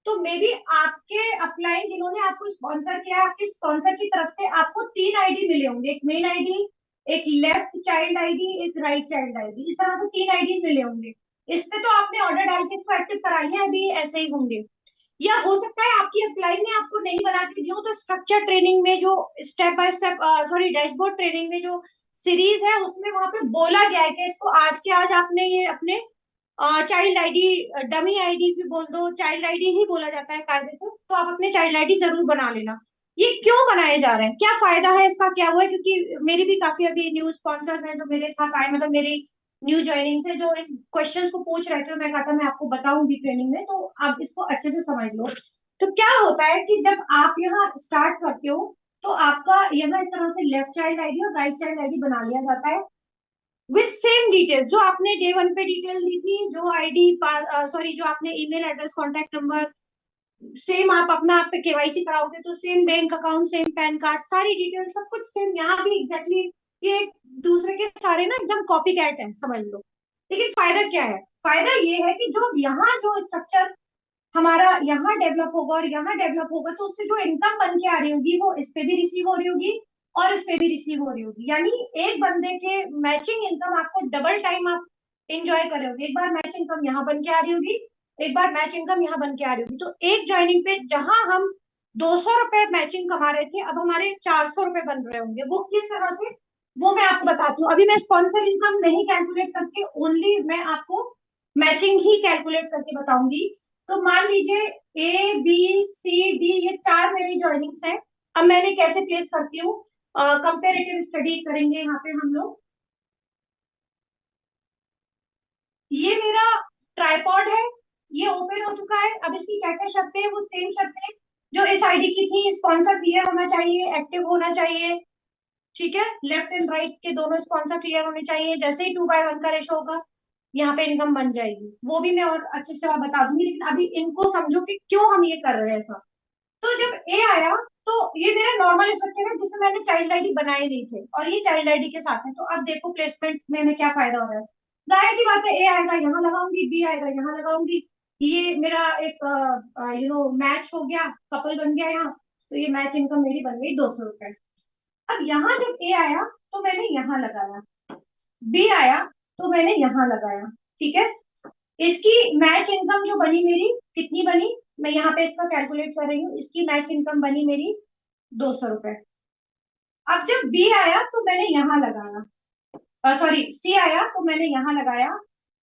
तो मे बी आपके अपलाइन जिन्होंने आपको स्पॉन्सर किया, आपके स्पॉन्सर की तरफ से आपको 3 आईडी मिले होंगे, एक मेन आईडी, एक लेफ्ट चाइल्ड आईडी, एक राइट चाइल्ड आईडी, इस तरह से 3 आईडीज मिले होंगे। इस पे तो आपने ऑर्डर डाल के इसको एक्टिव कराई है, अभी ऐसे ही होंगे। या हो सकता है आपकी अपलाइन ने आपको नहीं बना के दी हो, तो स्ट्रक्चर ट्रेनिंग में जो step by step, sorry dashboard training में जो सीरीज है उसमें वहां पे बोला गया है कि इसको आज के आज आपने ये अपने चाइल्ड आईडी, डमी आईडीज भी बोल दो, चाइल्ड आईडी ही बोला जाता है कायदे से, तो आप अपने चाइल्ड आईडी जरूर बना लेना। ये क्यों बनाए जा रहे हैं, क्या फायदा है इसका, क्या हुआ है? क्योंकि मेरी भी काफी अभी न्यू स्पॉन्सर्स हैं जो मेरे साथ आए, मतलब मेरी न्यू ज्वाइनिंग से, जो इस क्वेश्चंस को पूछ रहे थे, मैं कहा था मैं आपको बताऊंगी ट्रेनिंग में, तो आप इसको अच्छे से समझ लो। तो क्या होता है कि जब आप यहाँ स्टार्ट करते हो तो आपका यहाँ इस तरह से लेफ्ट चाइल्ड आईडी और राइट चाइल्ड आईडी बना लिया जाता है विथ सेम डिटेल जो आपने डे 1 पे डिटेल दी थी, जो आईडी, सॉरी जो आपने email address, contact number, same आप अपना, आप पे केवाईसी कराओगे तो same bank account, same pan card, सारी डिटेल सब कुछ सेम, यहाँ भी एग्जैक्टली ये एक दूसरे के सारे ना एकदम कॉपी कैट है, समझ लो। लेकिन फायदा क्या है? फायदा ये है कि जो यहाँ जो स्ट्रक्चर हमारा यहाँ डेवलप होगा और यहाँ डेवलप होगा, तो उससे जो इनकम बन के आ रही होगी वो इस पे भी रिसीव हो रही होगी और इस पे भी रिसीव हो रही होगी। यानी एक बंदे के मैचिंग इनकम आपको डबल टाइम आप एंजॉय कर रहे होगे। एक बार मैच इनकम यहाँ बन के आ रही होगी, एक बार मैच इनकम यहाँ बन के आ रही होगी। तो एक ज्वाइनिंग पे जहां हम 200 रुपए मैचिंग कमा रहे थे, अब हमारे 400 रुपए बन रहे होंगे। वो किस तरह से, वो मैं आपको बताती हूँ। अभी मैं स्पॉन्सर इनकम नहीं कैलकुलेट करके, ओनली मैं आपको मैचिंग ही कैलकुलेट करके बताऊंगी। तो मान लीजिए ए बी सी डी, ये 4 मेरी ज्वाइनिंग्स हैं। अब मैंने कैसे प्लेस करती हूँ, कंपेरेटिव स्टडी करेंगे यहाँ पे हम लोग। ये मेरा ट्राइपॉड है, ये ओपन हो चुका है। अब इसकी क्या क्या शर्तें हैं, वो सेम शर्तें जो इस आईडी की थी, स्पॉन्सर क्लियर होना चाहिए, एक्टिव होना चाहिए, ठीक है, लेफ्ट एंड राइट के दोनों स्पॉन्सर क्लियर होने चाहिए। जैसे ही 2/1 का रेशो होगा, यहाँ पे इनकम बन जाएगी। वो भी मैं और अच्छे से बता दूंगी, लेकिन अभी इनको समझो कि क्यों हम ये कर रहे हैं ऐसा। तो जब ए आया तो ये मेरा नॉर्मल स्ट्रक्चर है जिसमें मैंने चाइल्ड आईडी बनाए नहीं थे, और ये चाइल्ड आईडी के साथ है। तो अब देखो प्लेसमेंट में हमें क्या फायदा हो रहा है। जाहिर सी बात है, ए आएगा यहाँ लगाऊंगी, बी आएगा यहाँ लगाऊंगी, ये मेरा एक मैच हो गया, कपल बन गया यहाँ। तो ये मैच इनकम मेरी बन गई 200 रुपए। अब यहाँ जब ए आया तो मैंने यहाँ लगाया, बी आया तो मैंने यहाँ लगाया, ठीक है। इसकी मैच इनकम जो बनी मेरी, कितनी बनी, मैं यहाँ पे इसका कैलकुलेट कर रही हूँ। इसकी मैच इनकम बनी मेरी 200 रुपए। अब जब बी आया तो मैंने यहाँ लगाया, सॉरी सी आया तो मैंने यहाँ लगाया,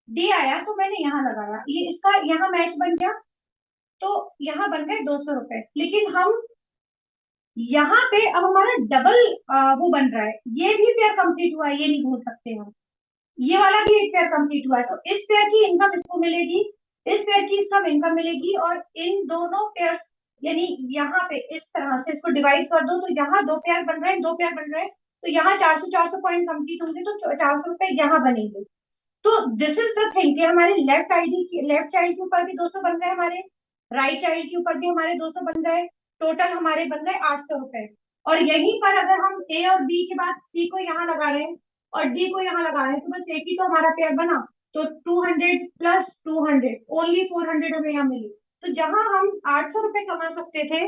डी आया तो मैंने यहाँ लगाया, ये इसका यहाँ मैच बन गया, तो यहाँ बन गए 200 रुपए। लेकिन हम यहाँ पे अब हमारा डबल वो बन रहा है, ये भी पेयर कंप्लीट हुआ है, ये नहीं भूल सकते हम, ये वाला भी एक पेयर कंप्लीट हुआ है। तो इस पेयर की इनकम इसको मिलेगी, इस पेयर की इसका इनकम मिलेगी, और इन दोनों पेयर्स, यानी यहाँ पे इस तरह से इसको डिवाइड कर दो, तो यहाँ 2 पेयर बन रहे हैं, 2 पेयर बन रहे हैं, तो यहाँ 400 पॉइंट कंप्लीट होंगे, तो 400 रुपए यहाँ बनेंगे। तो दिस इज द थिंग कि हमारे लेफ्ट आईडी, लेफ्ट चाइल्ड के ऊपर भी 200 बन गए हमारे, राइट चाइल्ड के ऊपर भी हमारे 200 बन गए, टोटल हमारे बन गए 800 रुपए। और यहीं पर अगर हम ए और बी के बाद सी को यहाँ लगा रहे हैं और डी को यहाँ लगा रहे हैं, तो बस एक ही तो हमारा पेयर बना। तो 200 प्लस 200, ओनली 400 हमें यहाँ मिली। तो जहां हम 800 रुपए कमा सकते थे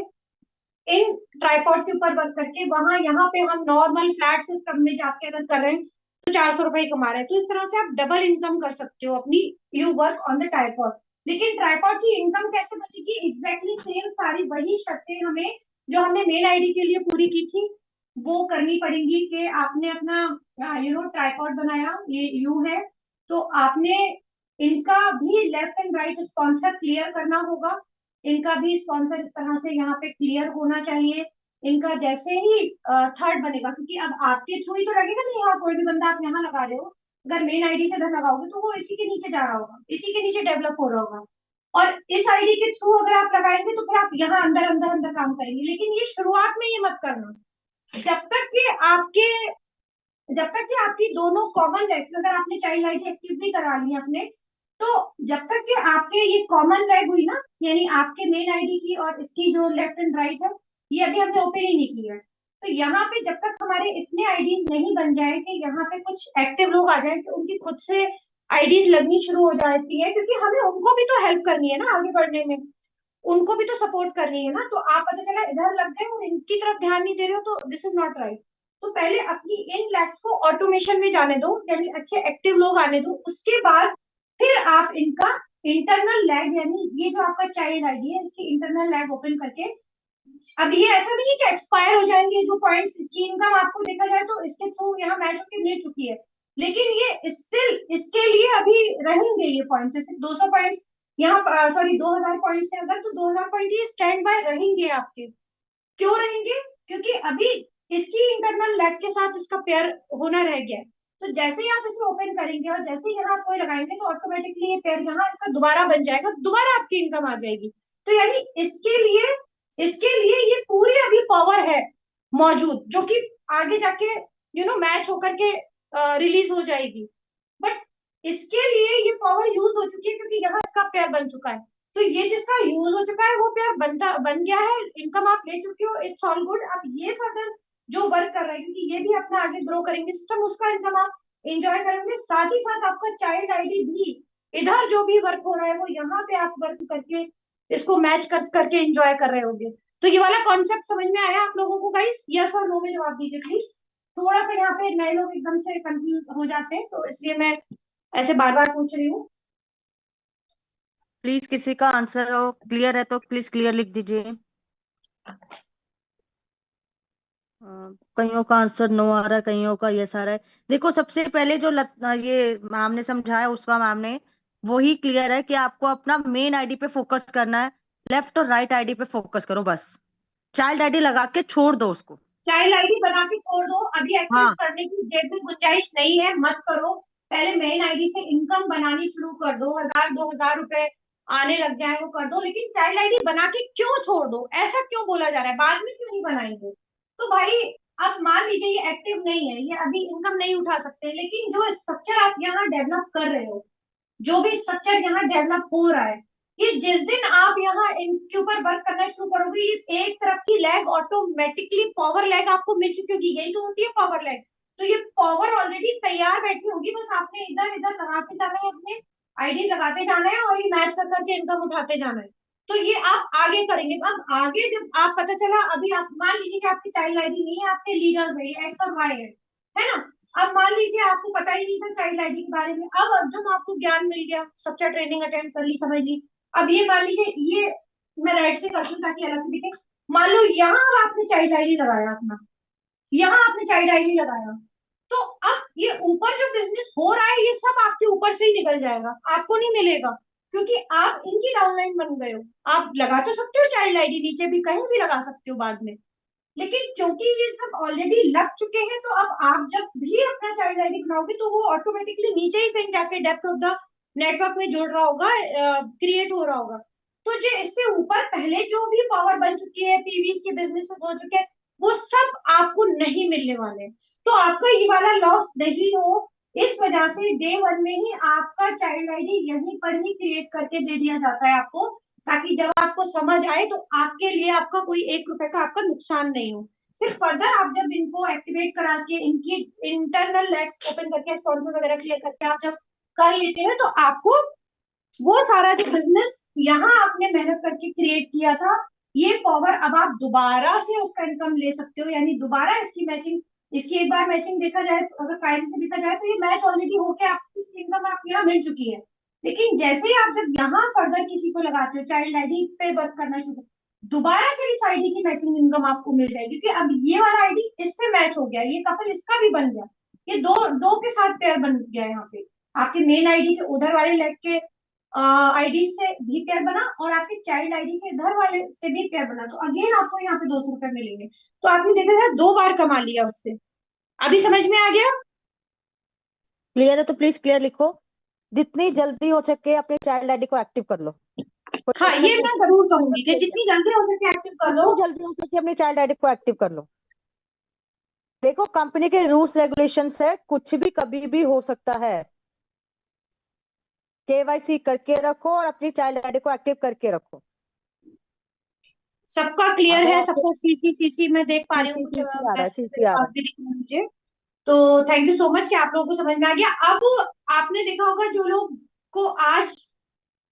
इन ट्राइपॉड के ऊपर वर्क करके, वहां यहाँ पे हम नॉर्मल फ्लैट सिस्टम में जाके अगर कर रहे हैं तो 400 रुपए ही कमा रहे हैं। तो इस तरह से आप डबल इनकम कर सकते हो अपनी, you work on the tripod. लेकिन ट्राइपॉड की इनकम कैसे बनेगी, एग्जैक्टली सेम सारी वही शर्तें हमें जो हमने मेन आईडी के लिए पूरी की थी वो करनी पड़ेंगी। कि आपने अपना ट्राइपॉड बनाया, ये यू है, तो आपने इनका भी left and right sponsor clear करना होगा। इनका भी स्पॉन्सर इस तरह से यहाँ पे क्लियर होना चाहिए। इनका जैसे ही थर्ड बनेगा, क्योंकि अब आपके थ्रू ही तो लगेगा ना, यहाँ कोई भी बंदा आप यहाँ लगा रहे हो, अगर मेन आईडी से इधर लगाओगे तो वो इसी के नीचे जा रहा होगा, इसी के नीचे डेवलप हो रहा होगा। और इस आईडी के थ्रू अगर आप लगाएंगे तो फिर आप यहाँ अंदर अंदर अंदर काम करेंगे। लेकिन ये शुरुआत में ये मत करना, जब तक कि आपकी दोनों कॉमन लेग्स, अगर आपने चाइल्ड आईडी एक्टिव भी करा ली अपने, तो जब तक कि आपके ये कॉमन लेग हुई ना, यानी आपके मेन आईडी की और इसकी जो लेफ्ट एंड राइट है, ये अभी हमने ओपन ही नहीं की है। तो यहाँ पे जब तक हमारे इतने आईडीज नहीं बन जाए कि यहाँ पे कुछ एक्टिव लोग आ जाए, कि उनकी खुद से आईडीज लगनी शुरू हो जाती है, क्योंकि हमें उनको भी तो हेल्प करनी है ना आगे बढ़ने में। उनको भी तो सपोर्ट कर रही है ना, तो आप पता चला इधर लग गए और इनकी तरफ ध्यान नहीं दे रहे हो, तो दिस इज नॉट राइट। तो पहले अपनी इन लैग्स को ऑटोमेशन में जाने दो, यानी अच्छे एक्टिव लोग आने दो, उसके बाद फिर आप इनका इंटरनल लैग, यानी ये जो आपका चाइल्ड आईडी है इसकी इंटरनल लैग ओपन करके, अब ये ऐसा नहीं है कि एक्सपायर हो जाएंगे जो पॉइंट्स, इसकी इनकम आपको देखा जाए तो इसके थ्रू यहाँ मैच होकर मिल चुकी है, लेकिन ये स्टिल इसके लिए अभी रहेंगे ये पॉइंट्स, जैसे 200 पॉइंट्स यहाँ, सॉरी 2000 पॉइंट्स है अगर, तो 2000 पॉइंट ये स्टैंड बाय रहेंगे आपके। क्यों रहेंगे? क्योंकि अभी इसकी इंटरनल लैग के साथ इसका पेयर होना रह गया है। तो जैसे ही आप इसे ओपन करेंगे और जैसे ही यहाँ आप कोई लगाएंगे तो ऑटोमेटिकली ये पेयर यहाँ इसका दोबारा बन जाएगा, दोबारा आपकी इनकम आ जाएगी। तो यानी इसके लिए ये पूरी अभी पावर है मौजूद, जो कि आगे जाके मैच होकर के रिलीज हो जाएगी। बट इसके लिए ये पावर यूज हो चुकी है क्योंकि यहाँ इसका पेयर बन चुका है। तो ये जिसका यूज हो चुका है वो पेयर बन गया है, इनकम आप ले चुके हो, इट्स ऑल गुड। अब ये फर्दर जो वर्क कर रहा है, क्योंकि ये भी अपना आगे ग्रो करेंगे सिस्टम, उसका इनकम आप एंजॉय करेंगे, साथ ही साथ आपका चाइल्ड आईडी भी इधर जो भी वर्क हो रहा है वो यहाँ पे आप वर्क करके इसको मैच करके एंजॉय कर रहे होगे। तो ये वाला कॉन्सेप्ट समझ में आया आप लोगों को गाइस? यस और नो में जवाब दीजिए प्लीज। थोड़ा सा यहाँ पे नए लोग एकदम से कंफ्यूज हो जाते हैं, तो इसलिए मैं ऐसे बार बार पूछ रही हूँ। प्लीज किसी का आंसर हो क्लियर है तो प्लीज क्लियर लिख दीजिए। कईयों का आंसर नो आ रहा है, कईयों का यस आ रहा है। देखो सबसे पहले जो ये मैम ने समझाया, उसका मैम ने वही क्लियर है कि आपको अपना मेन आईडी पे फोकस करना है, लेफ्ट और राइट आईडी पे फोकस करो बस। चाइल्ड आईडी लगा के छोड़ दो उसको। चाइल्ड आईडी बना के छोड़ दो, अभी एक्टिव हाँ करने की जेब में गुंजाइश नहीं है, मत करो। पहले मेन आईडी से इनकम बनानी शुरू कर दो, 1000-2000 रुपए आने लग जाए वो कर दो, लेकिन चाइल्ड आईडी बना के क्यों छोड़ दो? ऐसा क्यों बोला जा रहा है? बाद में क्यों नहीं बनाएंगे? तो भाई अब मान लीजिए ये एक्टिव नहीं है, ये अभी इनकम नहीं उठा सकते, लेकिन जो स्ट्रक्चर आप यहाँ डेवलप कर रहे हो, जो भी स्ट्रक्चर यहाँ डेवलप हो रहा है, ये जिस दिन आप यहाँ इनके ऊपर वर्क करना शुरू करोगे, ये एक तरफ की लैग ऑटोमेटिकली पावर लैग आपको मिल चुकी होगी, यही तो होती है पावर लैग। तो ये पावर ऑलरेडी तैयार बैठी होगी, बस आपने इधर इधर लगाते जाना है, अपने आईडी लगाते जाना है और ये मैच कर करके इनकम उठाते जाना है। तो ये आप आगे करेंगे। अब आगे जब आप पता चला, अभी आप मान लीजिए कि आपकी चाइल्ड आईडी नहीं है, आपके लीडर्स है, ये एक्स और वाई है ना? अब मान लीजिए आपको पता ही नहीं था चाइल्ड आईडी के बारे में, अब जब आपको ज्ञान मिल गया, स्ट्रक्चर ट्रेनिंग अटेंड कर ली, समझ ली, अब ये मान लीजिए, ये मैं राइट से करती हूँ ताकि अलग से दिखे। मान लो यहाँ अब आपने चाइल्ड आईडी लगाया अपना, यहाँ आपने चाइल्ड आईडी लगाया, तो अब ये ऊपर जो बिजनेस हो रहा है ये सब आपके ऊपर से ही निकल जाएगा, आपको नहीं मिलेगा, क्योंकि आप इनकी डाउनलाइन बन गए हो। आप लगा तो सकते हो चाइल्ड आईडी, नीचे भी कहीं भी लगा सकते हो बाद में, लेकिन क्योंकि ये सब ऑलरेडी लग चुके हैं, तो अब आप जब भी अपना चाइल्ड आईडी बनाओगे तो वो ऑटोमेटिकली नीचे ही कहीं जाके डेप्थ ऑफ द नेटवर्क में जुड़ रहा होगा, क्रिएट हो रहा होगा। तो जो इससे ऊपर पहले जो भी पावर बन चुकी है, पीवीज के बिजनेसेस हो चुके हैं, वो सब आपको नहीं मिलने वाले। तो आपका ये वाला लॉस नहीं हो, इस वजह से डे वन में ही आपका चाइल्ड आईडी यहीं पर ही क्रिएट करके दे दिया जाता है आपको, ताकि जब आपको समझ आए तो आपके लिए आपका कोई 1 रुपए का आपका नुकसान नहीं हो। फिर फर्दर आप जब इनको एक्टिवेट करा के इनकी इंटरनल लैग्स ओपन करके स्पॉन्सर वगैरह क्लियर करके आप जब कर लेते हैं, तो आपको वो सारा जो बिजनेस यहाँ आपने मेहनत करके क्रिएट किया था, ये पावर अब आप दोबारा से उसका इनकम ले सकते हो, यानी दोबारा इसकी मैचिंग, इसकी एक बार मैचिंग देखा जाए तो, अगर कायदे से देखा जाए तो ये मैच ऑलरेडी होके आपकी इसकी इनकम आपको यहाँ मिल चुकी है। लेकिन जैसे ही आप जब यहाँ फर्दर किसी को लगाते हो, चाइल्ड आईडी पे वर्क करना शुरू, दोबारा फिर इस आईडी की मैचिंग इनकम आपको मिल जाएगी, क्योंकि अब ये वाला आईडी इससे मैच हो गया, ये कपल इसका भी बन गया, ये दो दो के साथ पेयर बन गया यहाँ पे, आपके मेन आईडी के उधर वाले लेग के आईडी से भी पेयर बना और आपके चाइल्ड आईडी के इधर वाले से भी पेयर बना, तो अगेन आपको यहाँ पे 200 रुपए मिलेंगे। तो आपने देखा था 2 बार कमा लिया उससे। अभी समझ में आ गया? क्लियर है तो प्लीज क्लियर लिखो। जितनी जल्दी हो सके अपने चाइल्ड आईडी को एक्टिव कर लो। हाँ, ये मैं जरूर कहूंगी कि जितनी जल्दी हो सके एक्टिव कर लो। जितनी जल्दी हो सके अपनी चाइल्ड आईडी को एक्टिव कर लो। देखो कंपनी के रूल्स रेगुलेशंस है, कुछ भी कभी भी हो सकता है। केवाईसी करके रखो और अपनी चाइल्ड आईडी को एक्टिव करके रखो। सबका क्लियर अगर है? आपको सबका सीसी मैं देख पा रही हूँ, सीसी आ रहा है, सीसी आ रहा है। मुझे तो थैंक यू सो मच कि आप लोगों को समझ में आ गया। अब आपने देखा होगा जो लोग को आज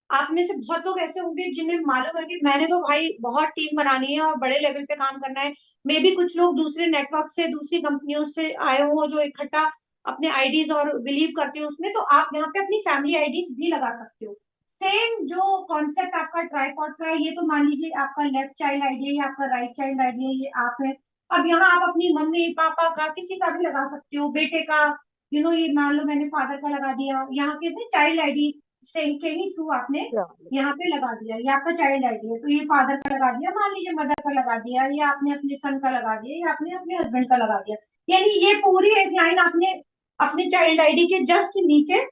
आप में से बहुत लोग ऐसे होंगे जिन्हें मालूम है कि मैंने तो भाई बहुत टीम बनानी है और बड़े लेवल पे काम करना है। मे बी कुछ लोग दूसरे नेटवर्क से, दूसरी कंपनियों से आए हो जो इकट्ठा अपने आईडीज और बिलीव करते हो उसमें, तो आप यहाँ पे अपनी फैमिली आईडीज भी लगा सकते हो। सेम जो कॉन्सेप्ट आपका ट्राइपॉड का है, ये तो मान लीजिए आपका लेफ्ट चाइल्ड आईडी है, ये आपका राइट चाइल्ड आईडी है, ये आप है। अब यहाँ आप अपनी मम्मी पापा का किसी का भी लगा सकते हो, बेटे का, ये मान लो मैंने फादर का लगा दिया, यहाँ के चाइल्ड आईडी से के ही थ्रू आपने यहाँ पे लगा दिया, ये आपका चाइल्ड आईडी है, तो ये फादर का लगा दिया, मान लीजिए मदर का लगा दिया, ये आपने अपने सन का लगा दिया, ये आपने अपने हस्बैंड का लगा दिया। यानी ये पूरी एक लाइन आपने अपने चाइल्ड आईडी के जस्ट नीचे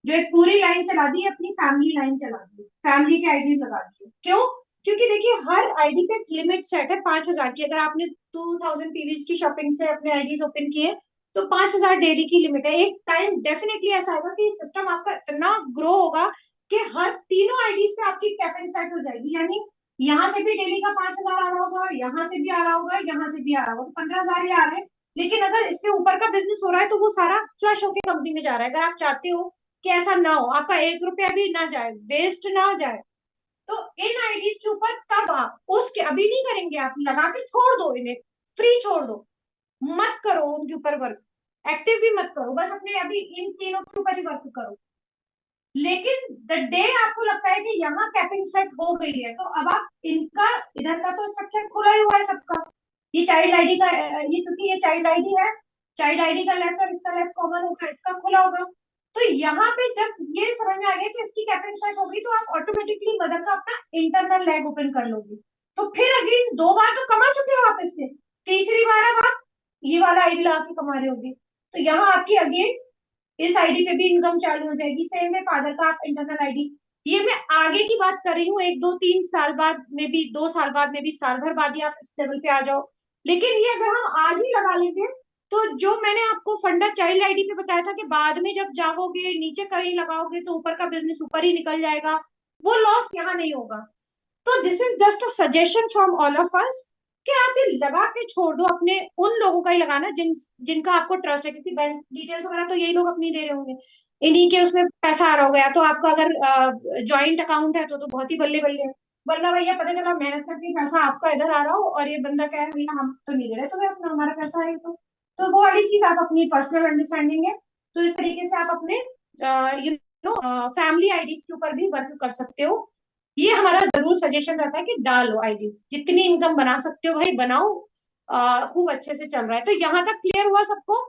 जो एक पूरी लाइन चला दी, अपनी फैमिली लाइन चला दी, फैमिली के आईडीज लगा दिए। क्यों? क्योंकि देखिए हर आईडी पे एक लिमिट सेट है 5,000 की। अगर आपने 2000 पीवीज की शॉपिंग से अपने आईडीज ओपन किए तो 5,000 डेली की लिमिट है। एक टाइम डेफिनेटली ऐसा आएगा कि सिस्टम आपका इतना ग्रो होगा कि हर तीनों आईडीज पे आपकी कैपिंग सेट हो जाएगी। यानी यहाँ से भी डेली का 5,000 आ रहा होगा, यहाँ से भी आ रहा होगा, यहाँ से भी आ रहा होगा, तो 15,000 ही आ रहे हैं। लेकिन अगर इससे ऊपर का बिजनेस हो रहा है तो वो सारा फ्लश होके कंपनी में जा रहा है। अगर आप चाहते हो कि ऐसा ना हो, आपका 1 रुपया भी ना जाए, वेस्ट ना जाए, तो इन आईडीज के ऊपर तब आप उसके अभी नहीं करेंगे, आप लगा के छोड़ दो, इन्हें फ्री छोड़ दो, मत करो उनके ऊपर वर्क, एक्टिव भी मत करो, बस अपने अभी इन तीनों के ऊपर ही वर्क करो। लेकिन द डे आपको लगता है कि यहाँ कैपिंग सेट हो गई है, तो अब आप इनका इधर का तो स्ट्रक्चर खुला ही हुआ है सबका, ये चाइल्ड आईडी का, ये क्योंकि ये चाइल्ड आईडी है, चाइल्ड आईडी का लेफ्ट और इसका लेफ्ट कॉमन होगा, इसका खुला होगा। तो यहाँ पे जब ये समझ में आ गया कि इसकी कैपिंग सेट होगी, तो आप ऑटोमेटिकली मदर का अपना इंटरनल लेग ओपन कर लोगे। तो फिर अगेन 2 बार तो कमा चुके हो आप इससे, तीसरी बार अब आप ये वाला आईडी लगा के कमा रहे होगे, तो यहाँ आपकी अगेन इस आईडी पे भी इनकम चालू हो जाएगी। सेम है फादर का, आप इंटरनल आईडी, ये मैं आगे की बात कर रही हूँ, 1 2 3 साल बाद में भी, 2 साल बाद में भी, साल भर बाद ही आप इस लेवल पे आ जाओ। लेकिन ये अगर हम आज ही लगा लेंगे तो जो मैंने आपको फंडा चाइल्ड आईडी पे बताया था कि बाद में जब जागोगे नीचे कहीं लगाओगे तो ऊपर का बिजनेस ऊपर ही निकल जाएगा, वो लॉस यहाँ नहीं होगा। तो this is just a suggestion from all of us कि आप ये लगा के छोड़ दो, अपने उन लोगों का ही लगाना जिनका आपको ट्रस्ट है, क्योंकि बैंक डिटेल्स वगैरह तो यही लोग अपनी दे रहे होंगे, इन्हीं के उसमें पैसा आ रहा होगा। या तो आपका अगर जॉइंट अकाउंट है तो बहुत ही बल्ले बल्ले है, वरना भैया पता चला मेहनत करके पैसा आपका इधर आ रहा हो और ये बंदा क्या है, भैया हम तो नहीं दे रहे तुम्हें अपना, हमारा पैसा है तो वो वाली चीज आप अपनी पर्सनल अंडरस्टैंडिंग है। तो इस तरीके से आप अपने यू नो फैमिली आईडीज के ऊपर भी वर्क कर सकते हो। ये हमारा जरूर सजेशन रहता है कि डालो आईडीज, जितनी इनकम बना सकते हो भाई बनाओ। खूब अच्छे से चल रहा है। तो यहाँ तक क्लियर हुआ सबको?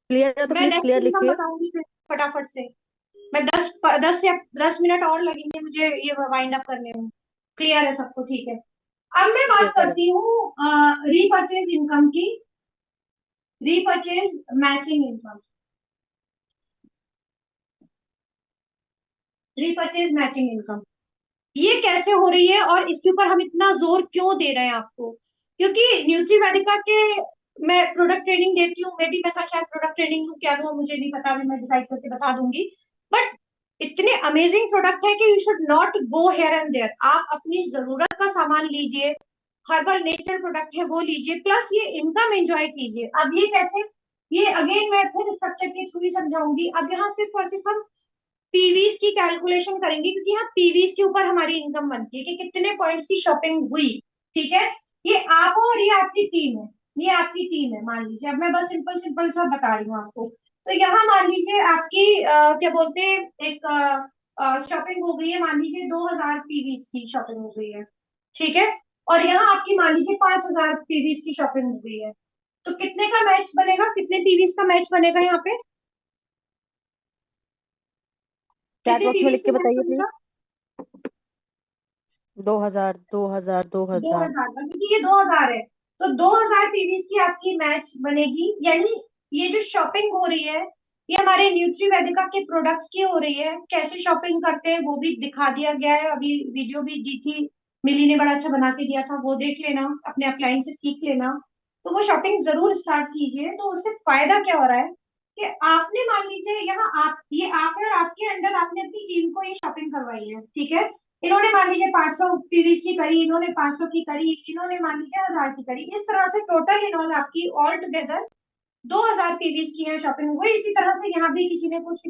क्लियर है तो मैं प्लीज नेक्स्ट क्लियर इनकम लिखिए। बताऊंगी फिर फटाफट से। मैं 10 या 10 मिनट और लगेंगे मुझे ये वाइंड अप करने में। क्लियर है सबको? ठीक है। अब मैं बात क्लियर है। करती हूँ रीपरचेज इनकम की, repurchase matching income, repurchase matching income ये कैसे हो रही है और इसके ऊपर हम इतना जोर क्यों दे रहे हैं आपको? क्योंकि न्यूट्री वेदिका के मैं प्रोडक्ट ट्रेनिंग देती हूँ, मे बी मैं कल शायद प्रोडक्ट ट्रेनिंग दूं, क्या दूं मुझे नहीं पता, अभी मैं डिसाइड करके बता दूंगी। बट इतने अमेजिंग प्रोडक्ट है कि you should not go here and there. आप अपनी जरूरत का सामान लीजिए, हर्बल नेचर प्रोडक्ट है वो लीजिए, प्लस ये इनकम एंजॉय कीजिए। अब ये कैसे, ये अगेन मैं फिर स्ट्रक्चर के थ्रू ही समझाऊंगी। अब यहाँ सिर्फ और सिर्फ हम पीवीज की कैलकुलेशन करेंगे, क्योंकि यहाँ पीवीज के ऊपर हमारी इनकम बनती है कि कितने पॉइंट्स की शॉपिंग हुई। ठीक है, ये आप हो और ये आपकी टीम है, ये आपकी टीम है मान लीजिए। अब मैं बस सिंपल सिंपल सा बता रही हूँ आपको। तो यहाँ मान लीजिए आपकी क्या बोलते हैं, एक शॉपिंग हो गई है, मान लीजिए 2,000 पीवीज की शॉपिंग हो गई है। ठीक है, और यहाँ आपकी मान लीजिए 5,000 पीवीज की शॉपिंग हो गई है। तो कितने का मैच बनेगा, कितने पीवीज का मैच बनेगा यहाँ पे? चैट कितने बॉक्स में पीवीज लिख का के मैच बताइए प्लीज। बनेगा? 2,000 2,000 2,000। 2,000 का, क्योंकि ये 2,000 है, तो 2,000 पीवीज की आपकी मैच बनेगी। यानी ये जो शॉपिंग हो रही है ये हमारे न्यूट्री वेदिका के प्रोडक्ट्स की हो रही है। कैसे शॉपिंग करते हैं वो भी दिखा दिया गया है, अभी वीडियो भी दी थी, मिली ने बड़ा अच्छा बना के दिया था, वो देख लेना, अपने अपलाइन से सीख लेना। तो वो शॉपिंग जरूर स्टार्ट कीजिए। तो उससे फायदा क्या हो रहा है कि आपने मान लीजिए यहाँ आप, ये आप है और आपके अंडर आपने अपनी टीम को ये शॉपिंग करवाई है। ठीक है, इन्होंने मान लीजिए 500 पीवीज की करी, इन्होंने 500 की करी, इन्होंने मान लीजिए 1,000 की करी, इस तरह से टोटल इन्होंने आपकी ऑल टुगेदर 2000 पीवीज की है शॉपिंग, वही इसी तरह से यहाँ भी किसी ने कुछ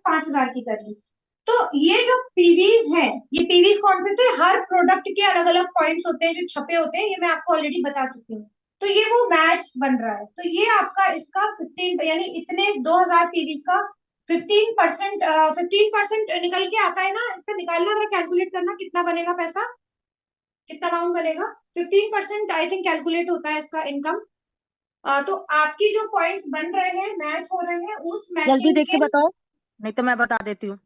5000 की कर ली। तो ये जो पीवीज है, ये पीवीज कौन से थे, हर प्रोडक्ट के अलग अलग पॉइंट्स होते हैं जो छपे होते हैं, ये मैं आपको ऑलरेडी बता चुकी हूँ। तो ये वो मैच बन रहा है, तो ये आपका इसका 15 यानी इतने 2000 पीवीज का 15% निकल के आता है ना, इसका निकालना, अगर कैलकुलेट करना कितना बनेगा पैसा, कितना अमाउंट बनेगा, 15% आई थिंक कैलकुलेट होता है इसका इनकम। तो आपकी जो पॉइंट्स बन रहे हैं, मैच हो रहे हैं, उस जल्दी मैचिंग देख के के बताओ, नहीं तो मैं बता देती हूँ।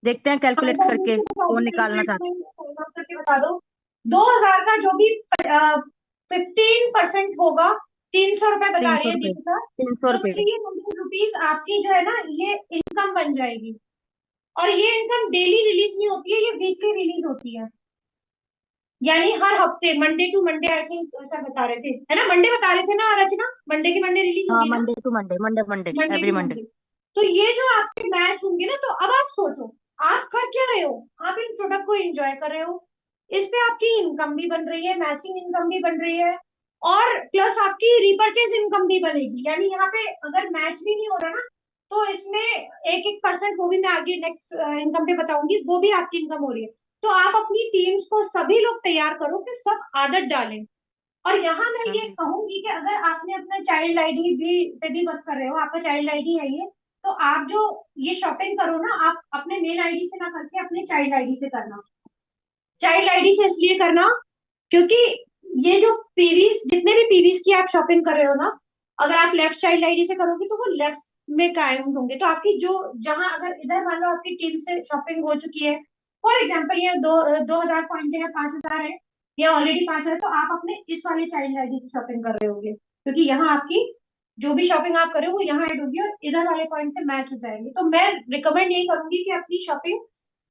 देखते हैं कैलकुलेट करके कौन निकालना चाहता करके बता दो। 2000 का जो भी 15% होगा, 300 रुपए है। बता 300 रही है रुपए, दीपिका। 300 तो रुपए 300 रुपीज आपकी जो है ना, ये इनकम बन जाएगी। और ये इनकम डेली रिलीज नहीं होती है, ये वीकली रिलीज होती है, यानी हर हफ्ते Monday to Monday, I think ऐसा बता रहे थे, है ना, मंडे बता रहे थे ना रचना, मंडे की मंडे रिलीज हाँ, होगी ना, Monday to Monday, Monday Monday, Monday every to Monday. Monday. तो ये जो आपके मैच होंगे ना, तो अब आप सोचो, आप कर क्या रहे हो, आप इन प्रोडक्ट को एंजॉय कर रहे हो, इस पे आपकी इनकम भी बन रही है, मैचिंग इनकम भी बन रही है, और प्लस आपकी रिपर्चेज इनकम भी बनेगी। यानी यहाँ पे अगर मैच भी नहीं हो रहा ना, तो इसमें 1-1%, वो भी मैं आगे नेक्स्ट इनकम पे बताऊंगी, वो भी आपकी इनकम हो रही है। तो आप अपनी टीम्स को सभी लोग तैयार करो कि सब आदत डालें। और यहाँ मैं हाँ ये जी। कहूंगी कि अगर आपने अपना चाइल्ड आईडी भी पे भी वर्क कर रहे हो, आपका चाइल्ड आईडी है ये, तो आप जो ये शॉपिंग करो ना, आप अपने मेन आईडी से ना करके अपने चाइल्ड आईडी से करना। चाइल्ड आईडी से इसलिए करना क्योंकि ये जो पीवीज, जितने भी पीवीज की आप शॉपिंग कर रहे हो ना, अगर आप लेफ्ट चाइल्ड आईडी से करोगे तो वो लेफ्ट में काउंट होंगे। तो आपकी जो, जहां अगर इधर मान लो आपकी टीम से शॉपिंग हो चुकी है, फॉर एग्जाम्पल ये 2000 पॉइंट है, 5000 है, या ऑलरेडी 5000 है, तो आप अपने इस वाले चाइल्ड आईडी से शॉपिंग कर रहे होगे, क्योंकि यहाँ आपकी जो भी शॉपिंग आप करें वो यहाँ ऐड होगी और इधर वाले पॉइंट से मैच हो जाएंगे। तो मैं रिकमेंड यही करूंगी कि अपनी शॉपिंग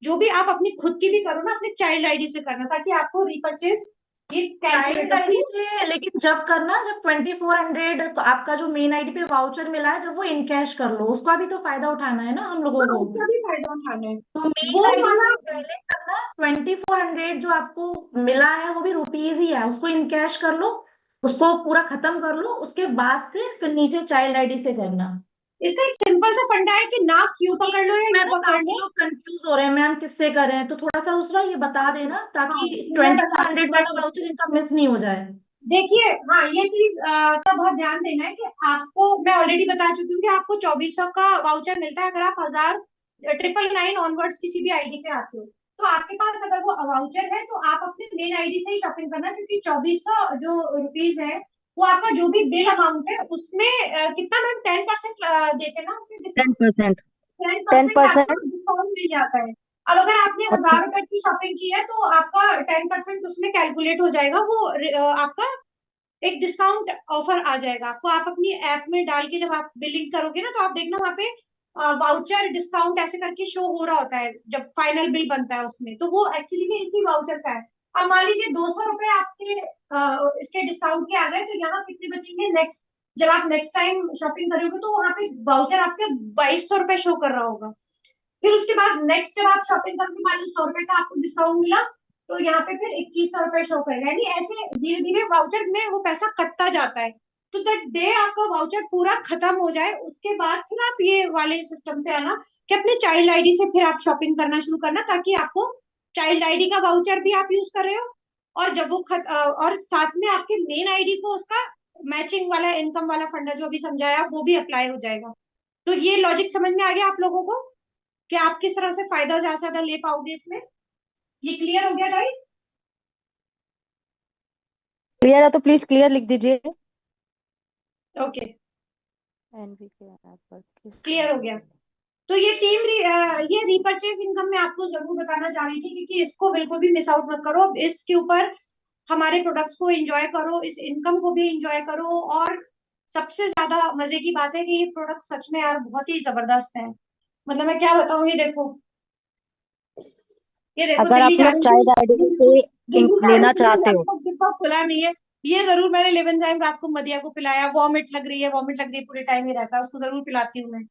जो भी आप अपनी खुद की भी करो ना, अपने चाइल्ड आईडी से करना, ताकि आपको रिपर्चेज ये चाइल्ड कैलकुलेटर आईडी से, लेकिन जब करना, जब 2400 तो आपका जो मेन आईडी पे वाउचर मिला है, जब वो इनकैश कर लो, उसका भी तो फायदा उठाना है ना हम लोगों को। उसका भी फायदा उठाना है, तो वो मेन आईडी वाला। से पहले करना, 2400 जो आपको मिला है वो भी रुपीज ही है, उसको इनकैश कर लो, उसको पूरा खत्म कर लो, उसके बाद से फिर नीचे चाइल्ड आईडी से करना। इसका एक सिंपल सा फंडा है कि ना क्यू क्योंकि पकड़ लो या इसमें यू ना पकड़ काफी लो। लोग कंफ्यूज हो रहे हैं मैम किससे करें, तो थोड़ा सा उसका ये बता देना हाँ, ताकि तो मैं ट्वेंटी बता फोर हंड्रेड वाला वाउचर इनका मिस नहीं हो जाए। देखिए, हाँ, ये चीज का बहुत ध्यान देना है कि आपको, मैं ऑलरेडी बता चुकी हूँ कि आपको 2400 का वाउचर मिलता है अगर आप 1999 ऑनवर्ड्स किसी भी आईडी पे आते हो। तो आपके पास अगर वो वाउचर है तो आप अपने मेन आईडी से ही शॉपिंग करना, क्योंकि 2400 जो रुपीज है, वो आपका जो भी बिल अमाउंट है उसमें कितना मैम 10% देते ना, 10%। 10% आपको 10%। डिस्काउंट मिल जाता है। अब अगर आपने अच्छा। 1000 रुपए की शॉपिंग की है तो आपका 10% उसमें कैलकुलेट हो जाएगा, वो आपका एक डिस्काउंट ऑफर आ जाएगा आपको। आप अपनी ऐप में डाल के जब आप बिलिंग करोगे ना, तो आप देखना वहां पे वाउचर डिस्काउंट ऐसे करके शो हो रहा होता है जब फाइनल बिल बनता है उसमें, तो वो एक्चुअली में इसी वाउचर का है। अब मान लीजिए 200 रुपए आपके इसके डिस्काउंट के आ गए, तो यहाँ कितने बचेंगे नेक्स्ट, जब आप नेक्स्ट टाइम शॉपिंग करोगे तो वहां पे वाउचर आपके 2200 रुपए शो कर रहा होगा। फिर उसके बाद नेक्स्ट जब आप शॉपिंग करके मान लो 100 रुपए का आपको डिस्काउंट मिला, तो यहाँ पे फिर 2100 रुपए शो करेगा, यानी ऐसे धीरे धीरे वाउचर में वो पैसा कटता जाता है। तो दैट डे आपका वाउचर पूरा खत्म हो जाए, उसके बाद फिर आप ये वाले सिस्टम पे आना कि अपने चाइल्ड आईडी से फिर आप शॉपिंग करना शुरू करना, ताकि आपको चाइल्ड आईडी का वाउचर भी आप यूज कर रहे हो, और जब वो और साथ में आपके मेन आईडी को उसका मैचिंग वाला इनकम वाला फंडा जो भी समझाया वो भी अप्लाई हो जाएगा। तो ये लॉजिक समझ में आ गया आप लोगों को कि आप किस तरह से फायदा ज्यादा से ज्यादा ले पाओगे इसमें? ये क्लियर हो गया गाइस? क्लियर है तो प्लीज क्लियर लिख दीजिए। ओके, एनवीके ऐप पर किस क्लियर हो गया। तो ये ये रीपर्चेज इनकम मैं आपको जरूर बताना चाह रही थी, क्योंकि इसको बिल्कुल भी मिस आउट मत करो। इसके ऊपर हमारे प्रोडक्ट्स को एंजॉय करो, इस इनकम को भी एंजॉय करो, और सबसे ज्यादा मजे की बात है कि ये प्रोडक्ट सच में यार बहुत ही जबरदस्त है। मतलब मैं क्या बताऊं, ये देखो अगर दिल्ली आप जा लोग रही चाइल्ड आईडी थी, से दिल्ली जा रही लेना थी, चाहते हो, लैपटॉप डिब्बा खुला नहीं है। ये जरूर मैंने लेवन टाइम रात को मदिया को पिलाया, वॉमिट लग रही है, वॉमिट लग रही है, पूरे टाइम ही रहता है, उसको जरूर पिलाती हूँ मैं।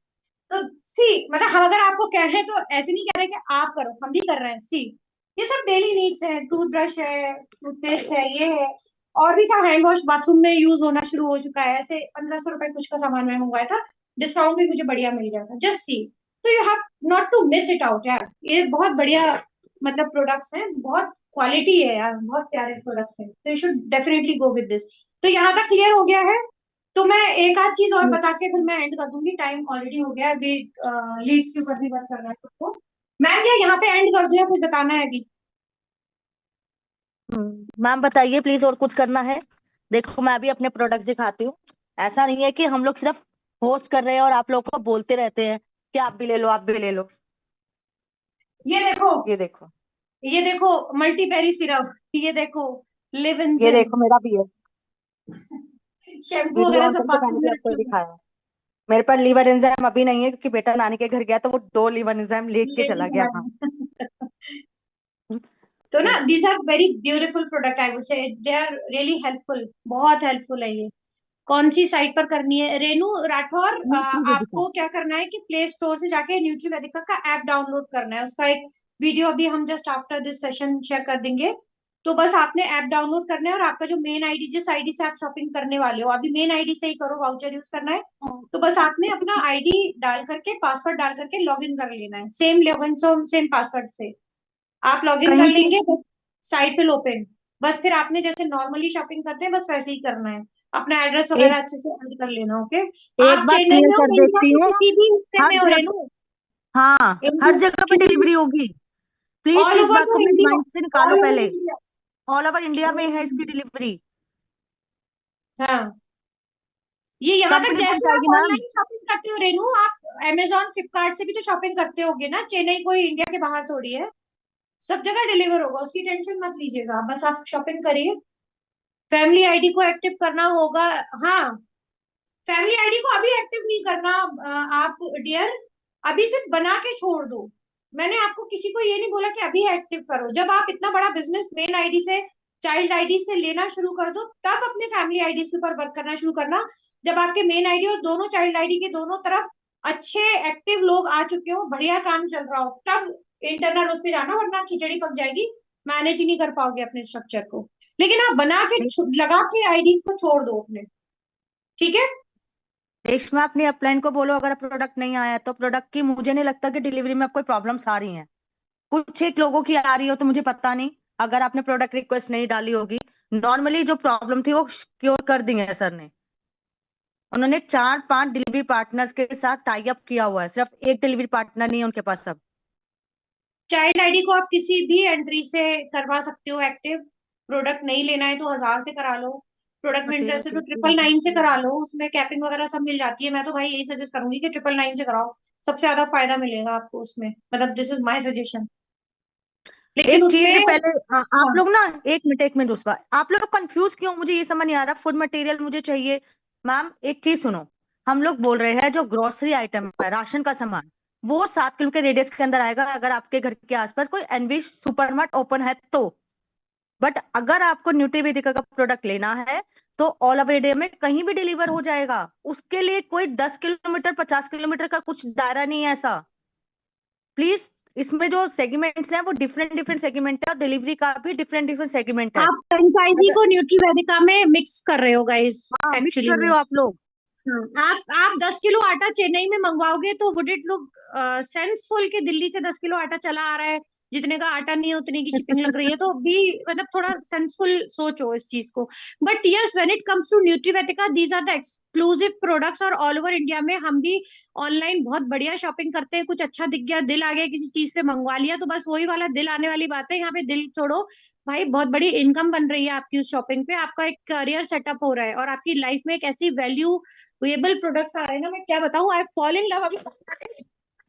तो सी, मतलब हम अगर आपको कह रहे हैं तो ऐसे नहीं कह रहे कि आप करो, हम भी कर रहे हैं। सी, ये सब डेली नीड्स है, टूथब्रश है, टूथपेस्ट है, ये है, और भी था, हैंड वॉश बाथरूम में यूज होना शुरू हो चुका है, ऐसे 1500 रुपए कुछ का सामान मैंने मंगवाया था, डिस्काउंट भी मुझे बढ़िया मिल गया था। जस्ट सी, तो you have not to miss it out यार, ये बहुत बढ़िया मतलब प्रोडक्ट्स हैं, बहुत क्वालिटी है यार, बहुत प्यारे प्रोडक्ट्स हैं, तो you should definitely go with this. तो यहाँ तक क्लियर हो गया है। तो मैं एक आध चीज और बता के फिर मैं एंड कर दूंगी, टाइम ऑलरेडी हो गया है अभी, लीड्स के ऊपर भी बात करना है सबको। मैम या यहाँ पे एंड कर दूं या कुछ बताना है अभी? मैम बताइए प्लीज, और कुछ करना है? देखो मैं भी अपने प्रोडक्ट दिखाती हूँ। ऐसा नहीं है कि हम लोग सिर्फ होस्ट कर रहे हैं और आप लोगों को बोलते रहते हैं कि आप भी ले लो, आप भी ले लो। ये देखो, ये देखो, ये देखो मल्टीबेरी सिरप, ये देखो लिव इन ये जिम, देखो मेरा भी है। शैम्पू वीडियो वगैरह ऑन सब करके मैंने बाथरूम भी में आपको रखे हुए दिखाया। मेरे पास लीवर एंजाइम अभी नहीं है, क्योंकि बेटा नानी के घर गया तो वो 2 लीवर एंजाइम लेके लेके चला गया चला वहां। गया। तो ना ऐसे। These are very beautiful product, I would say they are really helpful, बहुत हेल्पफुल है ये। कौन सी साइट पर करनी है रेनू राठौर? न्यूट्री वेदिका। आपको क्या करना है कि प्ले स्टोर से जाके न्यूट्री वेदिका का ऐप डाउनलोड करना है, उसका एक वीडियो अभी हम just after this session share कर देंगे। तो बस आपने ऐप डाउनलोड करना है, और आपका जो मेन आईडी, जिस आईडी से आप शॉपिंग करने वाले हो, अभी मेन आईडी से ही करो, वाउचर यूज करना है। तो बस आपने अपना आईडी डाल करके, पासवर्ड डाल करके लॉग इन कर लेना है, सेम लॉगिन सेम पासवर्ड से आप लॉग इन कर कहीं भी। लेंगे, साइट विल ओपन। बस फिर आपने जैसे नॉर्मली शॉपिंग करते हैं बस वैसे ही करना है, अपना एड्रेस एक वगैरह अच्छे से एंटर कर लेना। ओके, एक आप बात चेन्नई क्लियर में हो, कर इंडिया देती के हूँ। किसी भी हिस्से हर में हो जगह, रेनू, हाँ, हर इंडिया जगह पे किसी भी, डिलीवरी होगी। प्लीज ऑल इस ओवर बात को द अपने इंडिया, माइंड से निकालो ऑल ओवर पहले। India, all over India all में है ओवर इसकी इंडिया। डिलीवरी। हाँ, ये यहाँ तक कंपनी जैसे आप पहुंचाएगी मैम। ऑनलाइन शॉपिंग करते हो रेनू, आप अमेजोन फ्लिपकार्ट से भी तो शॉपिंग करते होगे ना, चेन्नई कोई इंडिया के बाहर थोड़ी है, सब जगह डिलीवर होगा, उसकी टेंशन मत लीजिएगा, बस आप शॉपिंग करिए। फैमिली आईडी को एक्टिव करना होगा। हाँ, फैमिली आईडी को अभी एक्टिव नहीं करना आप डियर, अभी सिर्फ बना के छोड़ दो। मैंने आपको किसी को ये नहीं बोला कि अभी एक्टिव करो, जब आप इतना बड़ा बिजनेस मेन आईडी से, चाइल्ड आईडी से लेना शुरू कर दो, तब अपने फैमिली आईडी के ऊपर वर्क करना शुरू करना। जब आपके मेन आईडी और दोनों चाइल्ड आईडी के दोनों तरफ अच्छे एक्टिव लोग आ चुके हो, बढ़िया काम चल रहा हो, तब इंटरनल उस पर जाना, वरना खिचड़ी पक जाएगी, मैनेज ही नहीं कर पाओगे अपने स्ट्रक्चर को। लेकिन आप बना के लगा के आईडीज को छोड़ दो अपने, ठीक है? रेशमा अपनी अपलाइन को बोलो, अगर प्रोडक्ट नहीं आया तो प्रोडक्ट की मुझे नहीं लगता कि डिलीवरी में अब कोई प्रॉब्लम्स आ रही हैं। कुछ एक लोगों की आ रही हो तो मुझे पता नहीं, अगर आपने प्रोडक्ट रिक्वेस्ट नहीं डाली होगी। नॉर्मली जो प्रॉब्लम थी वो क्योर कर दी है सर ने। उन्होंने 4-5 डिलीवरी पार्टनर्स के साथ टाई अप किया हुआ है, सिर्फ एक डिलीवरी पार्टनर नहीं है उनके पास सब। चाइल्ड आईडी को आप किसी भी एंट्री से करवा सकते हो एक्टिव, प्रोडक्ट नहीं लेना है तो 1000 से करा लो, प्रोडक्ट में इंटरेस्ट है तो 999 से करा लो, उसमें कैपिंग वगैरह सब मिल जाती है। मैं तो भाई यही सजेस्ट करूंगी कि 999 से कराओ, सबसे ज्यादा फायदा मिलेगा आपको उसमें, मतलब दिस इज माय सजेशन। लेकिन एक उसपे चीज पहले आप हाँ, लोग ना, एक मिनट उसका, आप लोग कंफ्यूज क्यों? मुझे ये समझ नहीं आ रहा। फूड मटेरियल मुझे चाहिए। मैम एक चीज सुनो, हम लोग बोल रहे हैं जो ग्रोसरी आइटम है, राशन का सामान, वो 7 किलो के रेडियस के अंदर आएगा अगर आपके घर के आसपास कोई एनवी सुपरमार्ट ओपन है तो। बट अगर आपको न्यूट्रीवेदिका का प्रोडक्ट लेना है तो ऑल ओवर इंडिया में कहीं भी डिलीवर हो जाएगा। उसके लिए कोई 10 किलोमीटर 50 किलोमीटर का कुछ दायरा नहीं है ऐसा। प्लीज, इसमें जो सेगमेंट्स हैं वो डिफरेंट डिफरेंट सेगमेंट है, और डिलीवरी का भी डिफरेंट डिफरेंट सेगमेंट है। आप फ्रेंचाइजी अगर को न्यूट्री वेदिका में मिक्स कर रहे हो गाइस, हाँ मिक्स एक्चुअली कर रहे में। हो आप लोग। हाँ, आप 10 किलो आटा चेन्नई में मंगवाओगे तो वुड इट लुक सेंसफुल कि दिल्ली से 10 किलो आटा चला आ रहा है, जितने का आटा नहीं है उतने की शिपिंग लग रही है, तो भी मतलब थोड़ा सेंसफुल सोचो इस चीज को। But yes, when it comes to Nutrivetica, these are the exclusive products, और ऑल ओवर इंडिया में हम भी ऑनलाइन बहुत बढ़िया शॉपिंग करते हैं, कुछ अच्छा दिख गया, दिल आ गया किसी चीज पे, मंगवा लिया, तो बस वही वाला दिल आने वाली बात है, यहाँ पे दिल छोड़ो भाई, बहुत बड़ी इनकम बन रही है आपकी उस शॉपिंग पे, आपका एक करियर सेटअप हो रहा है, और आपकी लाइफ में एक ऐसी वैल्यूएबल प्रोडक्ट्स आ रहे हैं ना, मैं क्या बताऊं, आई फॉल इन लव। अभी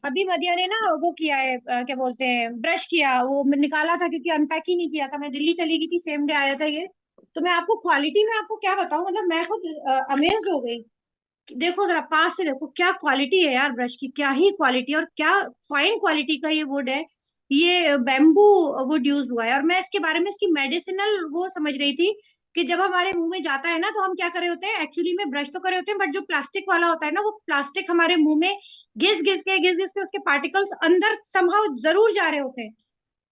अभी मदिया ने ना वो किया है, क्या बोलते हैं, ब्रश किया, वो निकाला था क्योंकि अनपैक ही नहीं किया था, मैं दिल्ली चली गई थी, सेम डे आया था ये। तो मैं आपको क्वालिटी में आपको क्या बताऊं, मतलब मैं खुद अमेज्ड हो गई। देखो जरा पास से देखो, क्या क्वालिटी है यार ब्रश की, क्या ही क्वालिटी, और क्या फाइन क्वालिटी का ये वुड है, ये बैम्बू वुड यूज हुआ है। और मैं इसके बारे में, इसकी मेडिसिनल वो समझ रही थी कि जब हमारे मुंह में जाता है ना, तो हम क्या करे होते हैं, एक्चुअली में ब्रश तो करे होते हैं, बट जो प्लास्टिक वाला होता है ना, वो प्लास्टिक हमारे मुंह में घिस घिस के उसके पार्टिकल्स अंदर समहाउ जरूर जा रहे होते हैं,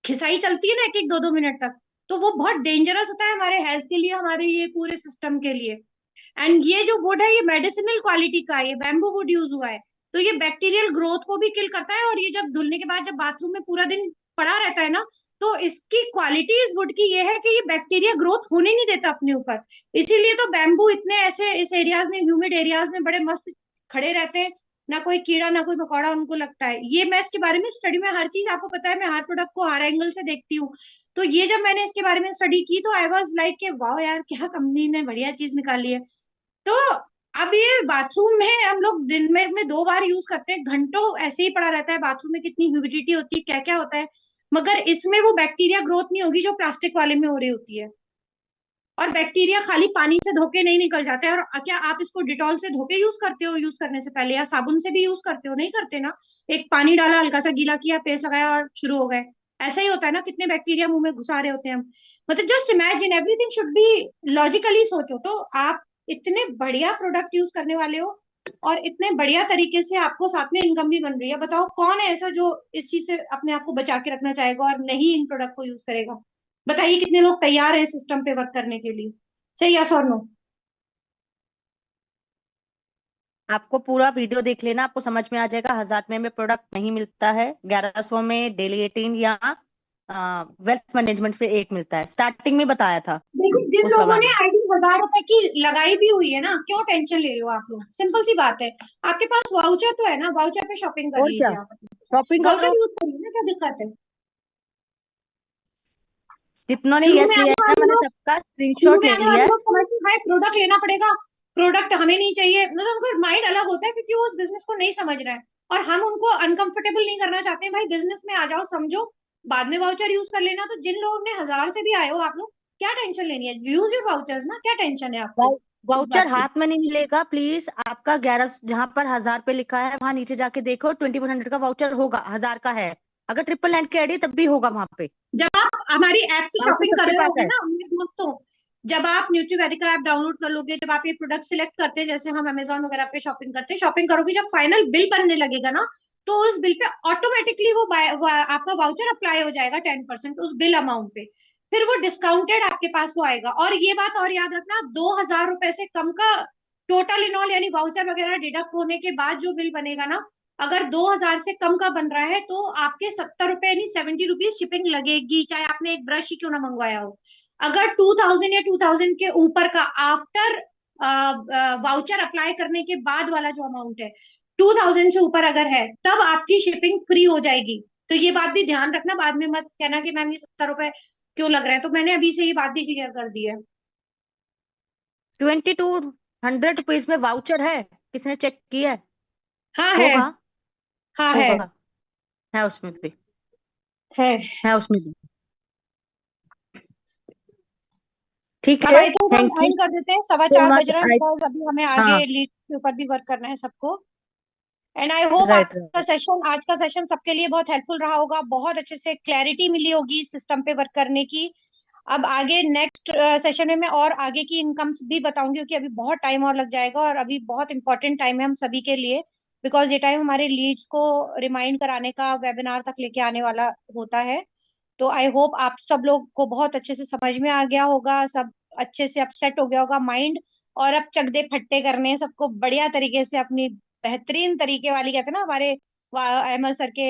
खिसाई चलती है ना एक एक 2-2 मिनट तक, तो वो बहुत डेंजरस होता है हमारे हेल्थ के लिए, हमारे ये पूरे सिस्टम के लिए। एंड ये जो वुड है ये मेडिसिनल क्वालिटी का है, ये बैम्बू वुड यूज हुआ है, तो ये बैक्टीरियल ग्रोथ को भी किल करता है। और ये जब धुलने के बाद जब बाथरूम में पूरा दिन पड़ा रहता है ना, तो इसकी क्वालिटी इस वुड की ये है कि ये बैक्टीरिया ग्रोथ होने नहीं देता अपने ऊपर। इसीलिए तो बैम्बू इतने ऐसे इस एरियाज में, ह्यूमिड एरियाज में बड़े मस्त खड़े रहते हैं, ना कोई कीड़ा ना कोई मकोड़ा उनको लगता है। ये मैं इसके बारे में स्टडी में हर चीज आपको पता है, मैं हर प्रोडक्ट को हर एंगल से देखती हूँ। तो ये जब मैंने इसके बारे में स्टडी की तो आई वाज लाइक के वाह यार, क्या कंपनी ने बढ़िया चीज निकाली है। तो अब ये बाथरूम में हम लोग दिन में 2 बार यूज करते हैं, घंटों ऐसे ही पड़ा रहता है बाथरूम में, कितनी ह्यूमिडिटी होती है, क्या क्या होता है, मगर इसमें वो बैक्टीरिया ग्रोथ नहीं होगी जो प्लास्टिक वाले में हो रही होती है। और बैक्टीरिया खाली पानी से धोके नहीं निकल जाते हैं। और क्या आप इसको डिटॉल से धोके यूज करते हो यूज करने से पहले, या साबुन से भी यूज करते हो? नहीं करते ना। एक पानी डाला, हल्का सा गीला किया, पेस्ट लगाया और शुरू हो गए। ऐसा ही होता है ना, कितने बैक्टीरिया मुंह में घुसा रहे होते हैं हम। मतलब just imagine, everything should be logically सोचो। तो आप इतने बढ़िया प्रोडक्ट यूज करने वाले हो और इतने बढ़िया तरीके से आपको साथ में इनकम भी बन रही है। बताओ कौन है ऐसा जो इस चीज से अपने आप को बचा के रखना चाहेगा और नहीं इन प्रोडक्ट को यूज करेगा? बताइए कितने लोग तैयार हैं सिस्टम पे वर्क करने के लिए? सही, यस और नो? आपको पूरा वीडियो देख लेना, आपको समझ में आ जाएगा। 1000 में प्रोडक्ट नहीं मिलता है, 1100 में डेली 18 या वेल्थ मैनेजमेंट पे 8 मिलता है। स्टार्टिंग में बताया था देखिए, जिन उस लोगों बाबा ने ने। आईडी 1000 रुपए की लगाई भी हुई है ना, क्यों टेंशन ले रहे हो आप लोग? सिंपल सी बात है, आपके पास वाउचर तो है ना, वाउचर पे शॉपिंग कर और क्या, लीजिए आप। शॉपिंग करो। वाउचर यूज करिए ना, क्या दिक्कत है? जितनों ने शुरू में यस लिया आने है ना, वाले मैंने लोग सबका शुरू स्क्रीनशॉट में ले आने लिया वाले है। लोग समझते हैं भाई प्रोडक्ट लेना पड़ेगा, प्रोडक्ट हमें नहीं चाहिए, मतलब उनका माइंड अलग होता है क्योंकि वो उस बिजनेस को नहीं समझ रहे हैं। और हम उनको अनकंफर्टेबल नहीं करना चाहते हैं। भाई बिजनेस में आ जाओ, समझो, बाद में वाउचर यूज कर लेना। तो जिन लोगों ने 1000 से भी आए हो आप लोग, क्या टेंशन लेनी है? यूज योर वाउचर्स ना, क्या टेंशन है आपको इस वाउचर बात की? हाथ में नहीं मिलेगा प्लीज। आपका 11, जहां पर 1000 पे लिखा है वहां नीचे जाके देखो, 2100 का वाउचर होगा, 1000 का है। अगर 999 की आईडी तब भी होगा वहां पे। जब आप हमारी ऐप से वाउचर शॉपिंग कर सबके रहे पास होगे है। ना मेरे दोस्तों, जब आप न्यूट्रीवेदिका ऐप डाउनलोड कर लोगे, जब आप ये प्रोडक्ट सिलेक्ट करते हैं, जैसे हम अमेजोन वगैरह पे शॉपिंग करते हैं, शॉपिंग करोगे, जब फाइनल बिल बनने लगेगा ना, तो उस बिल पे ऑटोमेटिकली वो आपका वाउचर अप्लाई हो जाएगा 10% उस बिल अमाउंट पे। फिर वो डिस्काउंटेड आपके पास वो आएगा। और ये बात और याद रखना, 2000 रुपए से कम का टोटल इनऑल यानी वाउचर वगैरह डिडक्ट होने के बाद जो बिल बनेगा ना, अगर 2000 से कम का बन रहा है तो आपके 70 रुपए यानी 70 रुपीज शिपिंग लगेगी, चाहे आपने एक ब्रश ही क्यों ना मंगवाया हो। अगर 2000 या 2000 के ऊपर का आफ्टर वाउचर अप्लाई करने के बाद वाला जो अमाउंट है, 2000 से ऊपर अगर है, तब आपकी शिपिंग फ्री हो जाएगी। तो ये बात भी ध्यान रखना, बाद में मत कहना कि मैम ये 70 रुपए क्यों लग रहे हैं। तो मैंने अभी से ये बात भी क्लियर कर दी है। 2200 रुपीज में वाउचर है, किसने चेक किया है? हाँ है। होगा, हाँ है। होगा, है उसमें भी, है। है उसमें भी। ठीक अब है, आई थिंक हम थैंक यू एंड कर देते हैं, सवा सो चार मच। बज रहे हैं, आई, बिकॉज अभी हमें हाँ, आगे लीड के ऊपर भी वर्क करना है सबको। एंड आई होप राइट आपका राइट। सेशन, आज का सेशन सबके लिए बहुत हेल्पफुल रहा होगा, बहुत अच्छे से क्लैरिटी मिली होगी सिस्टम पे वर्क करने की। अब आगे नेक्स्ट सेशन में मैं और आगे की इनकम्स भी बताऊंगी, क्योंकि अभी बहुत टाइम और लग जाएगा और अभी बहुत इंपॉर्टेंट टाइम है हम सभी के लिए, बिकॉज ये टाइम हमारे लीड्स को रिमाइंड कराने का, वेबिनार तक लेके आने वाला होता है। तो आई होप आप सब लोग को बहुत अच्छे से समझ में आ गया होगा, सब अच्छे से अपसेट हो गया होगा माइंड। और अब चक दे फट्टे करने हैं सबको बढ़िया तरीके से, अपनी बेहतरीन तरीके वाली, कहते हैं ना हमारे अहमद सर के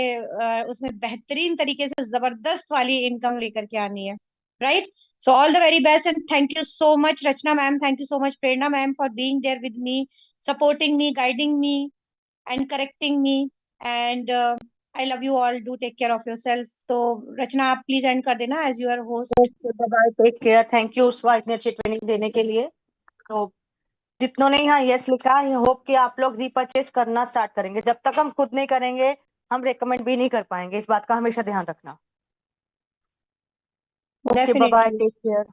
उसमें बेहतरीन तरीके से जबरदस्त वाली इनकम लेकर के आनी है। Right? So all the very best and thank you so much Rachna ma'am, thank you so much Prerna ma'am for being there with me, supporting me, guiding me and correcting me. And I love you all, do take care of your self. तो रचना आप please end कर देना as your host. Bye bye, take care. Thank you Uswa इतनी अच्छी training देने के लिए। तो जितनों ने यहाँ यस लिखा, आई होप कि आप लोग रीपरचेस करना स्टार्ट करेंगे। जब तक हम खुद नहीं करेंगे हम रेकमेंड भी नहीं कर पाएंगे, इस बात का हमेशा ध्यान रखना। Okay, bye bye, definitely. Take care.